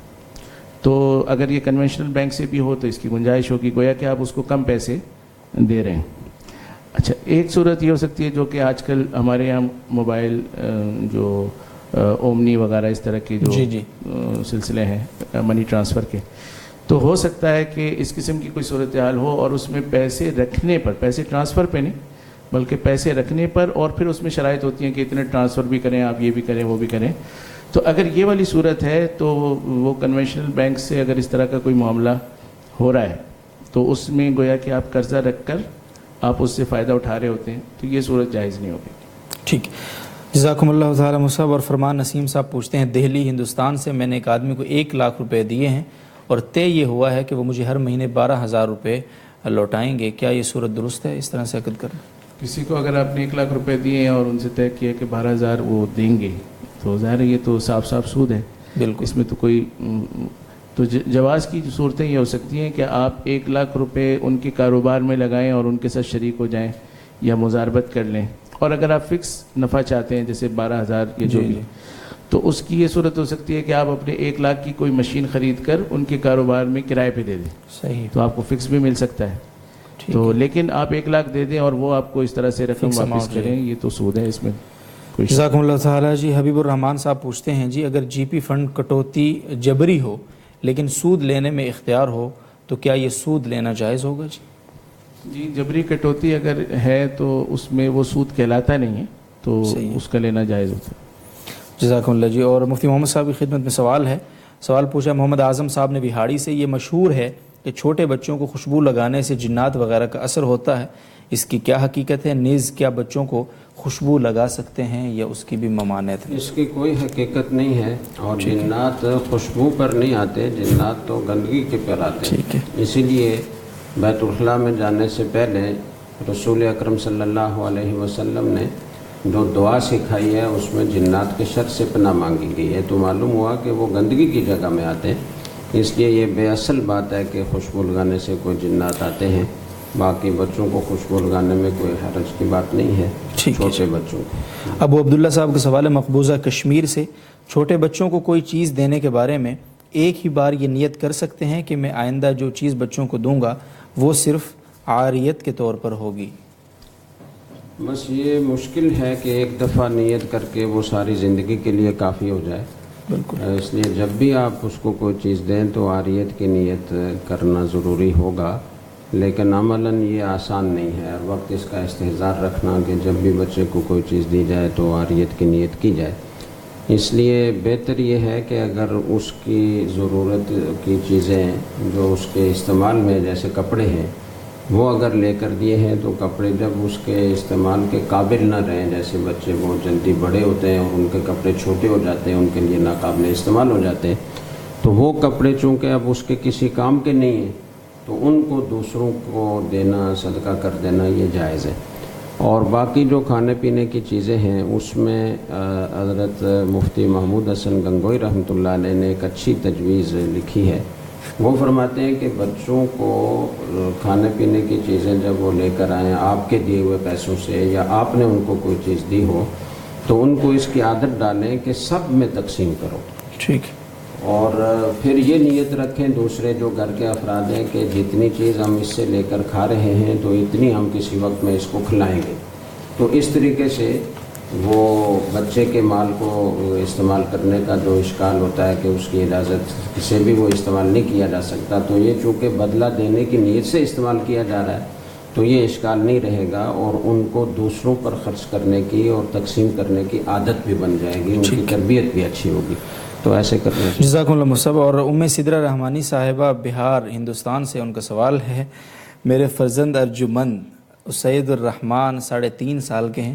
تو اگر یہ کنونشنل بینک سے بھی ہو تو اس کی گنجائش ہوگی، گویا کہ آپ اس کو کم پیسے دے رہے ہیں۔ اچھا، ایک صورت یہ ہو سکتی ہے جو کہ آج کل ہمارے یہاں موبائل جو اومنی وغیرہ اس طرح کے جو سلسلے ہیں منی ٹرانسفر کے، تو ہو سکتا ہے کہ اس قسم کی کوئی صورتحال ہو اور اس میں پیسے رکھنے پر، پیسے ٹرانسفر پہ نہیں بلکہ پیسے رکھنے پر، اور پھر اس میں شرائط ہوتی ہیں کہ اتنے ٹرانسفر بھی کریں آپ، یہ بھی کریں وہ بھی کریں۔ تو اگر یہ والی صورت ہے تو وہ کنونشنل بینک سے اگر اس طرح کا کوئی معاملہ ہو رہا ہے تو اس میں گویا کہ آپ قرضہ رکھ کر آپ اس سے فائدہ اٹھا رہے ہوتے ہیں، تو یہ صورت جائز نہیں ہوگی۔ ٹھیک، جزاکم اللہ تعالی مصعب۔ اور فرمان نسیم صاحب پوچھتے ہیں دہلی ہندوستان سے میں نے ایک آدمی کو 1 لاکھ روپے دیے ہیں اور طے یہ ہوا ہے کہ وہ مجھے ہر مہینے 12,000 روپے لوٹائیں گے، کیا یہ صورت درست ہے اس طرح سے عقد کرنا؟ کسی کو اگر آپ نے 1 لاکھ روپے دیے ہیں اور ان سے طے کیا کہ 12,000 وہ دیں گے تو ظاہر ہے یہ تو صاف صاف سود ہے، بالکل، اس میں تو کوئی تو جواز کی صورتیں یہ ہو سکتی ہیں کہ آپ 1 لاکھ روپے ان کے کاروبار میں لگائیں اور ان کے ساتھ شریک ہو جائیں یا مزاربت کر لیں، اور اگر آپ فکس نفع چاہتے ہیں جیسے 12,000 یا جو بھی، تو اس کی یہ صورت ہو سکتی ہے کہ آپ اپنے 1 لاکھ کی کوئی مشین خرید کر ان کے کاروبار میں کرائے پہ دے دیں، صحیح، تو آپ کو فکس بھی مل سکتا ہے۔ تو لیکن آپ 1 لاکھ دے دیں اور وہ آپ کو اس طرح سے رقم واپس کریں، یہ تو سود ہے، اس میں کوئی۔ جزاکم اللہ تعالیٰ جی۔ حبیب الرحمان صاحب پوچھتے ہیں جی اگر جی پی فنڈ کٹوتی جبری ہو لیکن سود لینے میں اختیار ہو تو کیا یہ سود لینا جائز ہوگا جی؟ جی، جبری کٹوتی اگر ہے تو اس میں وہ سود کہلاتا نہیں ہے، تو اس کا لینا جائز ہوتا ہے۔ جزاکم اللہ جی۔ اور مفتی محمد صاحب کی خدمت میں سوال ہے، سوال پوچھا محمد اعظم صاحب نے بہاڑی سے، یہ مشہور ہے کہ چھوٹے بچوں کو خوشبو لگانے سے جنات وغیرہ کا اثر ہوتا ہے، اس کی کیا حقیقت ہے؟ نیز کیا بچوں کو خوشبو لگا سکتے ہیں یا اس کی بھی ممانعت ہے؟ اس کی کوئی حقیقت نہیں ہے، اور جنات خوشبو پر نہیں آتے، جنات تو گندگی کے پر آتے ہیں۔ اسی لیے بیت الخلاء میں جانے سے پہلے رسول اکرم صلی اللہ علیہ وسلم نے جو دعا سکھائی ہے اس میں جنات کے شر سے پناہ مانگی گئی ہے، تو معلوم ہوا کہ وہ گندگی کی جگہ میں آتے ہیں، اس لیے یہ بے اصل بات ہے کہ خوشبو لگانے سے کوئی جنات آتے ہیں۔ باقی بچوں کو خوشبو لگانے میں کوئی حرج کی بات نہیں ہے، چھوٹے بچوں کو۔ ابو عبداللہ صاحب کا سوال ہے مقبوضہ کشمیر سے، چھوٹے بچوں کو کوئی چیز دینے کے بارے میں ایک ہی بار یہ نیت کر سکتے ہیں کہ میں آئندہ جو چیز بچوں کو دوں گا وہ صرف عاریت کے طور پر ہوگی؟ بس یہ مشکل ہے کہ ایک دفعہ نیت کر کے وہ ساری زندگی کے لیے کافی ہو جائے۔ بالکل، اس لیے جب بھی آپ اس کو کوئی چیز دیں تو عاریت کی نیت کرنا ضروری ہوگا، لیکن عملاً یہ آسان نہیں ہے۔ ہر وقت اس کا استحضار رکھنا کہ جب بھی بچے کو کوئی چیز دی جائے تو عاریت کی نیت کی جائے۔ اس لیے بہتر یہ ہے کہ اگر اس کی ضرورت کی چیزیں جو اس کے استعمال میں جیسے کپڑے ہیں وہ اگر لے کر دیے ہیں تو کپڑے جب اس کے استعمال کے قابل نہ رہیں، جیسے بچے بہت جلدی بڑے ہوتے ہیں اور ان کے کپڑے چھوٹے ہو جاتے ہیں، ان کے لیے ناقابل استعمال ہو جاتے ہیں، تو وہ کپڑے چونکہ اب اس کے کسی کام کے نہیں ہیں تو ان کو دوسروں کو دینا، صدقہ کر دینا یہ جائز ہے۔ اور باقی جو کھانے پینے کی چیزیں ہیں اس میں حضرت مفتی محمود حسن گنگوئی رحمۃ اللہ علیہ نے ایک اچھی تجویز لکھی ہے۔ وہ فرماتے ہیں کہ بچوں کو کھانے پینے کی چیزیں جب وہ لے کر آئیں آپ کے دیے ہوئے پیسوں سے یا آپ نے ان کو کوئی چیز دی ہو تو ان کو اس کی عادت ڈالیں کہ سب میں تقسیم کرو، ٹھیک، اور پھر یہ نیت رکھیں دوسرے جو گھر کے افراد ہیں کہ جتنی چیز ہم اس سے لے کر کھا رہے ہیں تو اتنی ہم کسی وقت میں اس کو کھلائیں گے۔ تو اس طریقے سے وہ بچے کے مال کو استعمال کرنے کا جو اشکال ہوتا ہے کہ اس کی اجازت سے بھی وہ استعمال نہیں کیا جا سکتا، تو یہ چونکہ بدلہ دینے کی نیت سے استعمال کیا جا رہا ہے تو یہ اشکال نہیں رہے گا، اور ان کو دوسروں پر خرچ کرنے کی اور تقسیم کرنے کی عادت بھی بن جائے گی، ان کی تربیت بھی اچھی ہوگی، تو ایسے کرنا چاہیے۔ جزاکم اللہ مصعب۔ اور ام سدرہ رحمانی صاحبہ بہار ہندوستان سے، ان کا سوال ہے میرے فرزند ارجمند سید الرحمان 3.5 سال کے ہیں،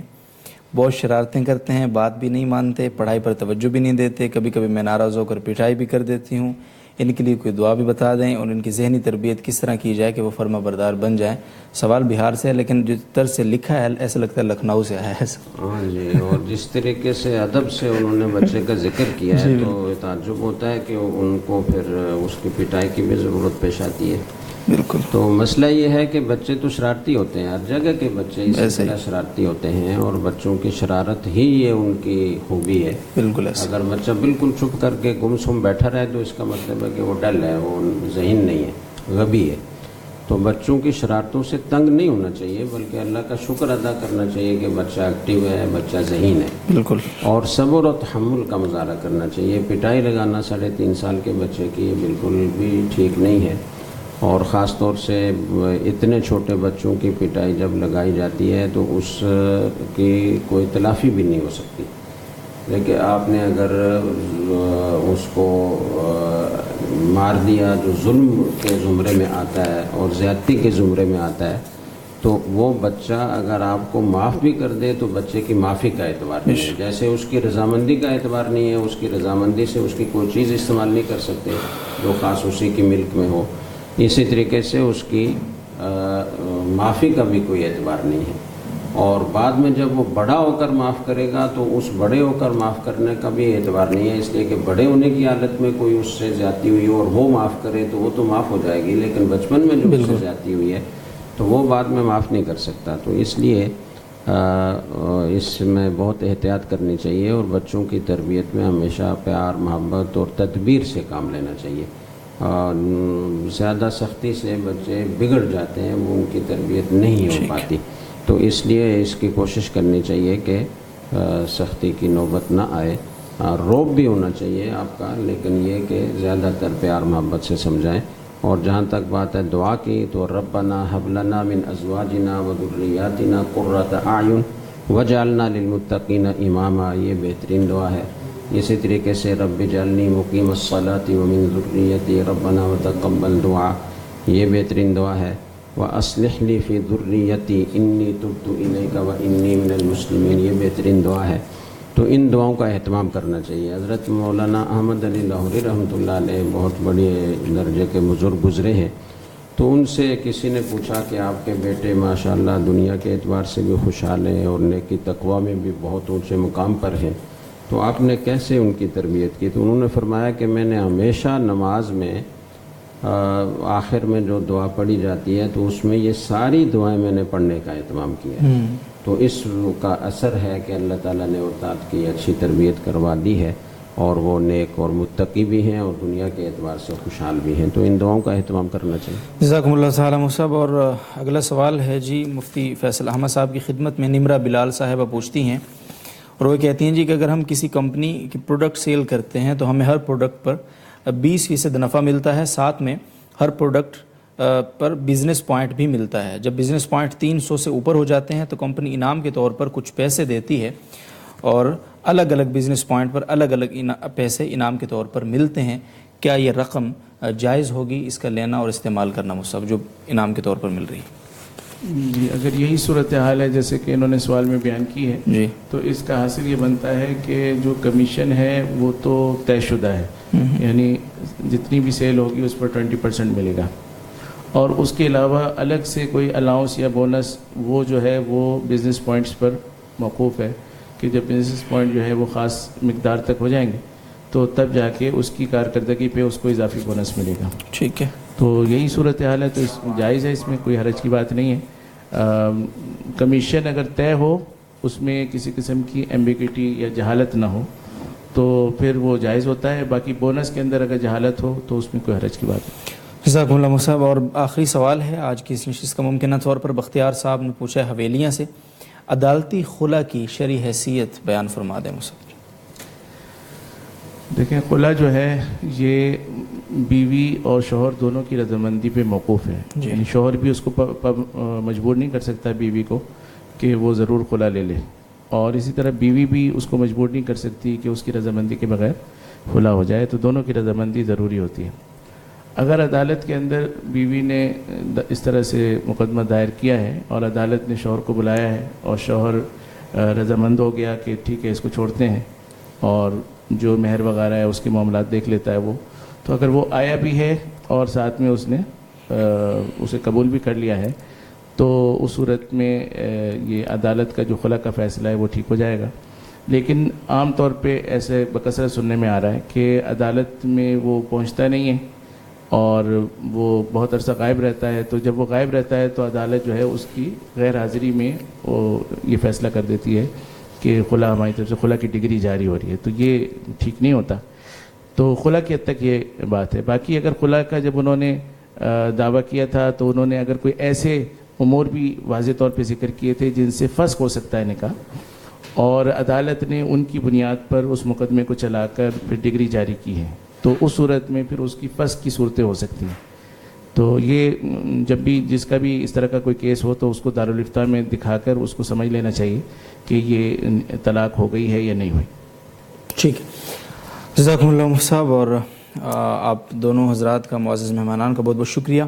بہت شرارتیں کرتے ہیں، بات بھی نہیں مانتے، پڑھائی پر توجہ بھی نہیں دیتے، کبھی کبھی میں ناراض ہو کر پٹائی بھی کر دیتی ہوں، ان کے لیے کوئی دعا بھی بتا دیں اور ان کی ذہنی تربیت کس طرح کی جائے کہ وہ فرما بردار بن جائیں؟ سوال بہار سے ہے لیکن جو طرز سے لکھا ہے ایسا لگتا ہے لکھنؤ سے آیا ہے۔ ہاں جی، اور جس طریقے سے ادب سے انہوں نے بچے کا ذکر کیا ہے تو تعجب ہوتا ہے کہ ان کو پھر اس کی پٹائی کی بھی ضرورت پیش آتی ہے۔ بالکل، تو مسئلہ یہ ہے کہ بچے تو شرارتی ہوتے ہیں، ہر جگہ کے بچے اسی طرح شرارتی ہوتے ہیں، اور بچوں کی شرارت ہی یہ ان کی خوبی ہے۔ بالکل ایسا۔ اگر بچہ بالکل چپ کر کے گم سم بیٹھا رہے تو اس کا مطلب ہے کہ وہ ڈل ہے، وہ ذہین نہیں ہے، غبی ہے۔ تو بچوں کی شرارتوں سے تنگ نہیں ہونا چاہیے، بلکہ اللہ کا شکر ادا کرنا چاہیے کہ بچہ ایکٹیو ہے، بچہ ذہین ہے، بالکل، اور صبر و تحمل کا مظاہرہ کرنا چاہیے۔ پٹائی لگانا 3.5 سال کے بچے کی یہ بالکل بھی ٹھیک نہیں ہے، اور خاص طور سے اتنے چھوٹے بچوں کی پٹائی جب لگائی جاتی ہے تو اس کی کوئی تلافی بھی نہیں ہو سکتی۔ لیکن آپ نے اگر اس کو مار دیا جو ظلم کے زمرے میں آتا ہے اور زیادتی کے زمرے میں آتا ہے، تو وہ بچہ اگر آپ کو معاف بھی کر دے تو بچے کی معافی کا اعتبار نہیں ہے، جیسے اس کی رضامندی کا اعتبار نہیں ہے، اس کی رضامندی سے اس کی کوئی چیز استعمال نہیں کر سکتے جو خاص اسی کی ملک میں ہو، اسی طریقے سے اس کی معافی کا بھی کوئی اعتبار نہیں ہے۔ اور بعد میں جب وہ بڑا ہو کر معاف کرے گا تو اس بڑے ہو کر معاف کرنے کا بھی اعتبار نہیں ہے، اس لیے کہ بڑے ہونے کی حالت میں کوئی اس سے زیادتی ہوئی ہو اور وہ معاف کرے تو وہ تو معاف ہو جائے گی، لیکن بچپن میں جو اس سے زیادتی ہوئی ہے تو وہ بعد میں معاف نہیں کر سکتا۔ تو اس لیے اس میں بہت احتیاط کرنی چاہیے، اور بچوں کی تربیت میں ہمیشہ پیار، محبت اور تدبیر سے کام لینا چاہیے۔ زیادہ سختی سے بچے بگڑ جاتے ہیں، وہ ان کی تربیت نہیں ہو پاتی، تو اس لیے اس کی کوشش کرنی چاہیے کہ سختی کی نوبت نہ آئے۔ روب بھی ہونا چاہیے آپ کا، لیکن یہ کہ زیادہ تر پیار محبت سے سمجھائیں۔ اور جہاں تک بات ہے دعا کی تو ربنا حب لنا من ازواجنا و ذریاتنا قرۃ اعین وجعلنا للمتقین اماما، یہ بہترین دعا ہے۔ اسی طریقے سے رب اجعلنی مقیم الصلاۃ ومن ذریتی ربنا وتقبل دعا، یہ بہترین دعا ہے۔ وَأَصْلِحْ لِي فِي ذُرِّيَّتِي إِنِّي تُبْتُ إِلَيْكَ وَإِنِّي مِنَ الْمُسْلِمِينَ، یہ بہترین دعا ہے۔ تو ان دعاؤں کا اہتمام کرنا چاہیے۔ حضرت مولانا احمد علی لاہوری رحمۃ اللہ علیہ بہت بڑے درجے کے بزرگ گزرے ہیں، تو ان سے کسی نے پوچھا کہ آپ کے بیٹے ماشاءاللہ دنیا کے اعتبار سے بھی خوشحال ہیں اور نیکی تقوی میں بھی بہت اونچے مقام پر ہیں، تو آپ نے کیسے ان کی تربیت کی؟ تو انہوں نے فرمایا کہ میں نے ہمیشہ نماز میں آخر میں جو دعا پڑھی جاتی ہے تو اس میں یہ ساری دعائیں میں نے پڑھنے کا اہتمام کیا ہے۔ تو اس کا اثر ہے کہ اللہ تعالیٰ نے استاد کی اچھی تربیت کروا دی ہے اور وہ نیک اور متقی بھی ہیں اور دنیا کے اعتبار سے خوشحال بھی ہیں، تو ان دعاؤں کا اہتمام کرنا چاہیے۔ جزاکم اللہ تعالیٰ صاحب۔ اور اگلا سوال ہے جی مفتی فیصل احمد صاحب کی خدمت میں، نمرہ بلال صاحبہ پوچھتی ہیں اور وہ کہتی ہیں جی کہ اگر ہم کسی کمپنی کی پروڈکٹ سیل کرتے ہیں تو ہمیں ہر پروڈکٹ پر 20% نفع ملتا ہے، ساتھ میں ہر پروڈکٹ پر بزنس پوائنٹ بھی ملتا ہے۔ جب بزنس پوائنٹ 300 سے اوپر ہو جاتے ہیں تو کمپنی انعام کے طور پر کچھ پیسے دیتی ہے اور الگ الگ بزنس پوائنٹ پر الگ الگ پیسے انعام کے طور پر ملتے ہیں۔ کیا یہ رقم جائز ہوگی اس کا لینا اور استعمال کرنا مصحف جو انعام کے طور پر مل رہی ہے؟ جی، اگر یہی صورتحال ہے جیسے کہ انہوں نے سوال میں بیان کی ہے جی، تو اس کا حاصل یہ بنتا ہے کہ جو کمیشن ہے وہ تو طے شدہ ہے، یعنی جتنی بھی سیل ہوگی اس پر 20% ملے گا، اور اس کے علاوہ الگ سے کوئی الاؤنس یا بونس وہ جو ہے وہ بزنس پوائنٹس پر موقوف ہے کہ جب بزنس پوائنٹ جو ہے وہ خاص مقدار تک ہو جائیں گے تو تب جا کے اس کی کارکردگی پہ اس کو اضافی بونس ملے گا۔ ٹھیک ہے، تو یہی صورتحال ہے، تو جائز ہے، اس میں کوئی حرج کی بات نہیں ہے۔ کمیشن اگر طے ہو، اس میں کسی قسم کی ایمبیگوٹی یا جہالت نہ ہو تو پھر وہ جائز ہوتا ہے، باقی بونس کے اندر اگر جہالت ہو تو اس میں کوئی حرج کی بات نہیں۔ جزاکم اللہ صاحب۔ اور آخری سوال ہے آج کی اس نشست کا، ممکنہ طور پر بختیار صاحب نے پوچھا ہے حویلیاں سے، عدالتی خلا کی شرعی حیثیت بیان فرما دیں مصحف۔ دیکھیں، خلا جو ہے یہ بیوی اور شوہر دونوں کی رضامندی پہ موقوف ہے، یعنی شوہر بھی اس کو مجبور نہیں کر سکتا بیوی کو کہ وہ ضرور خلا لے لے، اور اسی طرح بیوی بھی اس کو مجبور نہیں کر سکتی کہ اس کی رضامندی کے بغیر خلا ہو جائے، تو دونوں کی رضامندی ضروری ہوتی ہے۔ اگر عدالت کے اندر بیوی نے اس طرح سے مقدمہ دائر کیا ہے اور عدالت نے شوہر کو بلایا ہے اور شوہر رضامند ہو گیا کہ ٹھیک ہے اس کو چھوڑتے ہیں اور جو مہر وغیرہ ہے اس کے معاملات دیکھ لیتا ہے وہ، تو اگر وہ آیا بھی ہے اور ساتھ میں اس نے اسے قبول بھی کر لیا ہے تو اس صورت میں یہ عدالت کا جو خلا کا فیصلہ ہے وہ ٹھیک ہو جائے گا۔ لیکن عام طور پہ ایسے بکثرت سننے میں آ رہا ہے کہ عدالت میں وہ پہنچتا نہیں ہے اور وہ بہت عرصہ غائب رہتا ہے، تو جب وہ غائب رہتا ہے تو عدالت جو ہے اس کی غیر حاضری میں وہ یہ فیصلہ کر دیتی ہے کہ خلا ہماری طرف سے خلا کی ڈگری جاری ہو رہی ہے، تو یہ ٹھیک نہیں ہوتا۔ تو خلا کی حد تک یہ بات ہے۔ باقی اگر خلا کا جب انہوں نے دعویٰ کیا تھا تو انہوں نے اگر کوئی ایسے امور بھی واضح طور پہ ذکر کیے تھے جن سے فسخ ہو سکتا ہے نکاح، اور عدالت نے ان کی بنیاد پر اس مقدمے کو چلا کر پھر ڈگری جاری کی ہے، تو اس صورت میں پھر اس کی فسخ کی صورتیں ہو سکتی ہیں۔ تو یہ جب بھی جس کا بھی اس طرح کا کوئی کیس ہو تو اس کو دارالفتہ میں دکھا کر اس کو سمجھ لینا چاہیے کہ یہ طلاق ہو گئی ہے یا نہیں ہوئی۔ ٹھیک ہے، جزاکم اللہ صاحب، اور آپ دونوں حضرات کا، معزز مہمانان کا بہت بہت شکریہ،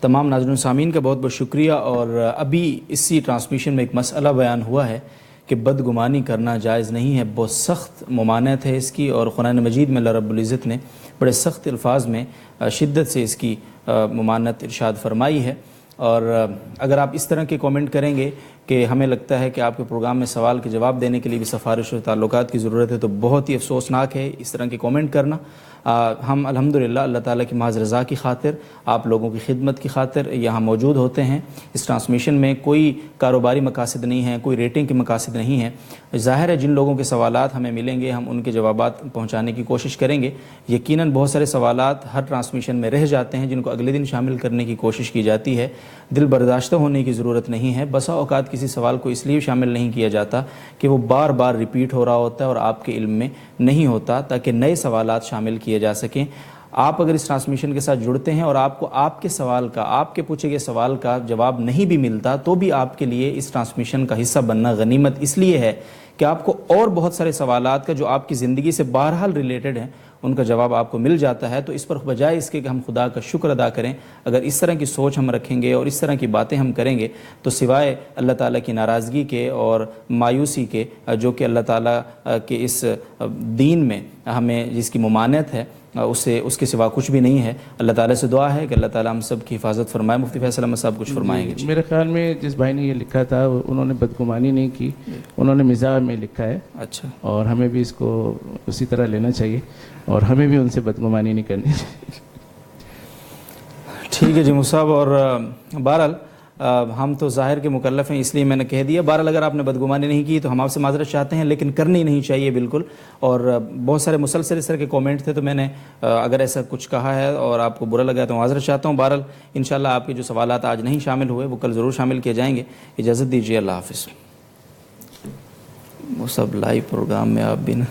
تمام ناظرین سامعین کا بہت بہت شکریہ۔ اور ابھی اسی ٹرانسمیشن میں ایک مسئلہ بیان ہوا ہے کہ بدگمانی کرنا جائز نہیں ہے، بہت سخت ممانعت ہے اس کی، اور قرآن مجید میں اللہ رب العزت نے بڑے سخت الفاظ میں شدت سے اس کی ممانعت ارشاد فرمائی ہے۔ اور اگر آپ اس طرح کے کومنٹ کریں گے کہ ہمیں لگتا ہے کہ آپ کے پروگرام میں سوال کے جواب دینے کے لیے بھی سفارش اور تعلقات کی ضرورت ہے، تو بہت ہی افسوسناک ہے اس طرح کے کومنٹ کرنا۔ ہم الحمدللہ اللہ تعالیٰ کی محض رضا کی خاطر، آپ لوگوں کی خدمت کی خاطر یہاں موجود ہوتے ہیں۔ اس ٹرانسمیشن میں کوئی کاروباری مقاصد نہیں ہیں، کوئی ریٹنگ کے مقاصد نہیں ہیں۔ ظاہر ہے جن لوگوں کے سوالات ہمیں ملیں گے ہم ان کے جوابات پہنچانے کی کوشش کریں گے۔ یقیناً بہت سارے سوالات ہر ٹرانسمیشن میں رہ جاتے ہیں جن کو اگلے دن شامل کرنے کی کوشش کی جاتی ہے۔ دل برداشتہ ہونے کی ضرورت نہیں ہے۔ بسا اوقات کسی سوال کو اس لیے شامل نہیں کیا جاتا کہ وہ بار بار ریپیٹ ہو رہا ہوتا ہے اور آپ کے علم میں نہیں ہوتا، تاکہ نئے سوالات شامل کیے جا سکیں۔ آپ اگر اس ٹرانسمیشن کے ساتھ جڑتے ہیں اور آپ کو آپ کے سوال کا، آپ کے پوچھے گئے سوال کا جواب نہیں بھی ملتا، تو بھی آپ کے لیے اس ٹرانسمیشن کا حصہ بننا غنیمت اس لیے ہے کہ آپ کو اور بہت سارے سوالات کا جو آپ کی زندگی سے بہرحال ریلیٹڈ ہیں ان کا جواب آپ کو مل جاتا ہے، تو اس پر بجائے اس کے کہ ہم خدا کا شکر ادا کریں، اگر اس طرح کی سوچ ہم رکھیں گے اور اس طرح کی باتیں ہم کریں گے تو سوائے اللہ تعالیٰ کی ناراضگی کے اور مایوسی کے، جو کہ اللہ تعالیٰ کے اس دین میں ہمیں جس کی ممانعت ہے، اس کے سوا کچھ بھی نہیں ہے۔ اللہ تعالیٰ سے دعا ہے کہ اللہ تعالیٰ ہم سب کی حفاظت فرمائے۔ مفتی فیصل احمد صاحب کچھ فرمائیں گے؟ میرے خیال میں جس بھائی نے یہ لکھا تھا انہوں نے بدگمانی نہیں کی، انہوں نے مزاح میں لکھا ہے، اچھا، اور ہمیں بھی اس کو اسی طرح لینا چاہیے اور ہمیں بھی ان سے بدگمانی نہیں کرنی چاہیے۔ ٹھیک ہے جی مصعب، اور بہرحال ہم تو ظاہر کے مکلف ہیں، اس لیے میں نے کہہ دیا۔ بہرحال اگر آپ نے بدگمانی نہیں کی تو ہم آپ سے معذرت چاہتے ہیں، لیکن کرنی نہیں چاہیے بالکل۔ اور بہت سارے مسلسل اس طرح کے کومنٹ تھے، تو میں نے اگر ایسا کچھ کہا ہے اور آپ کو برا لگا ہے تو معذرت چاہتا ہوں۔ بہرحال انشاءاللہ آپ کے جو سوالات آج نہیں شامل ہوئے وہ کل ضرور شامل کیے جائیں گے۔ اجازت دیجیے، اللہ حافظ۔ وہ سب لائیو پروگرام میں آپ بھی نا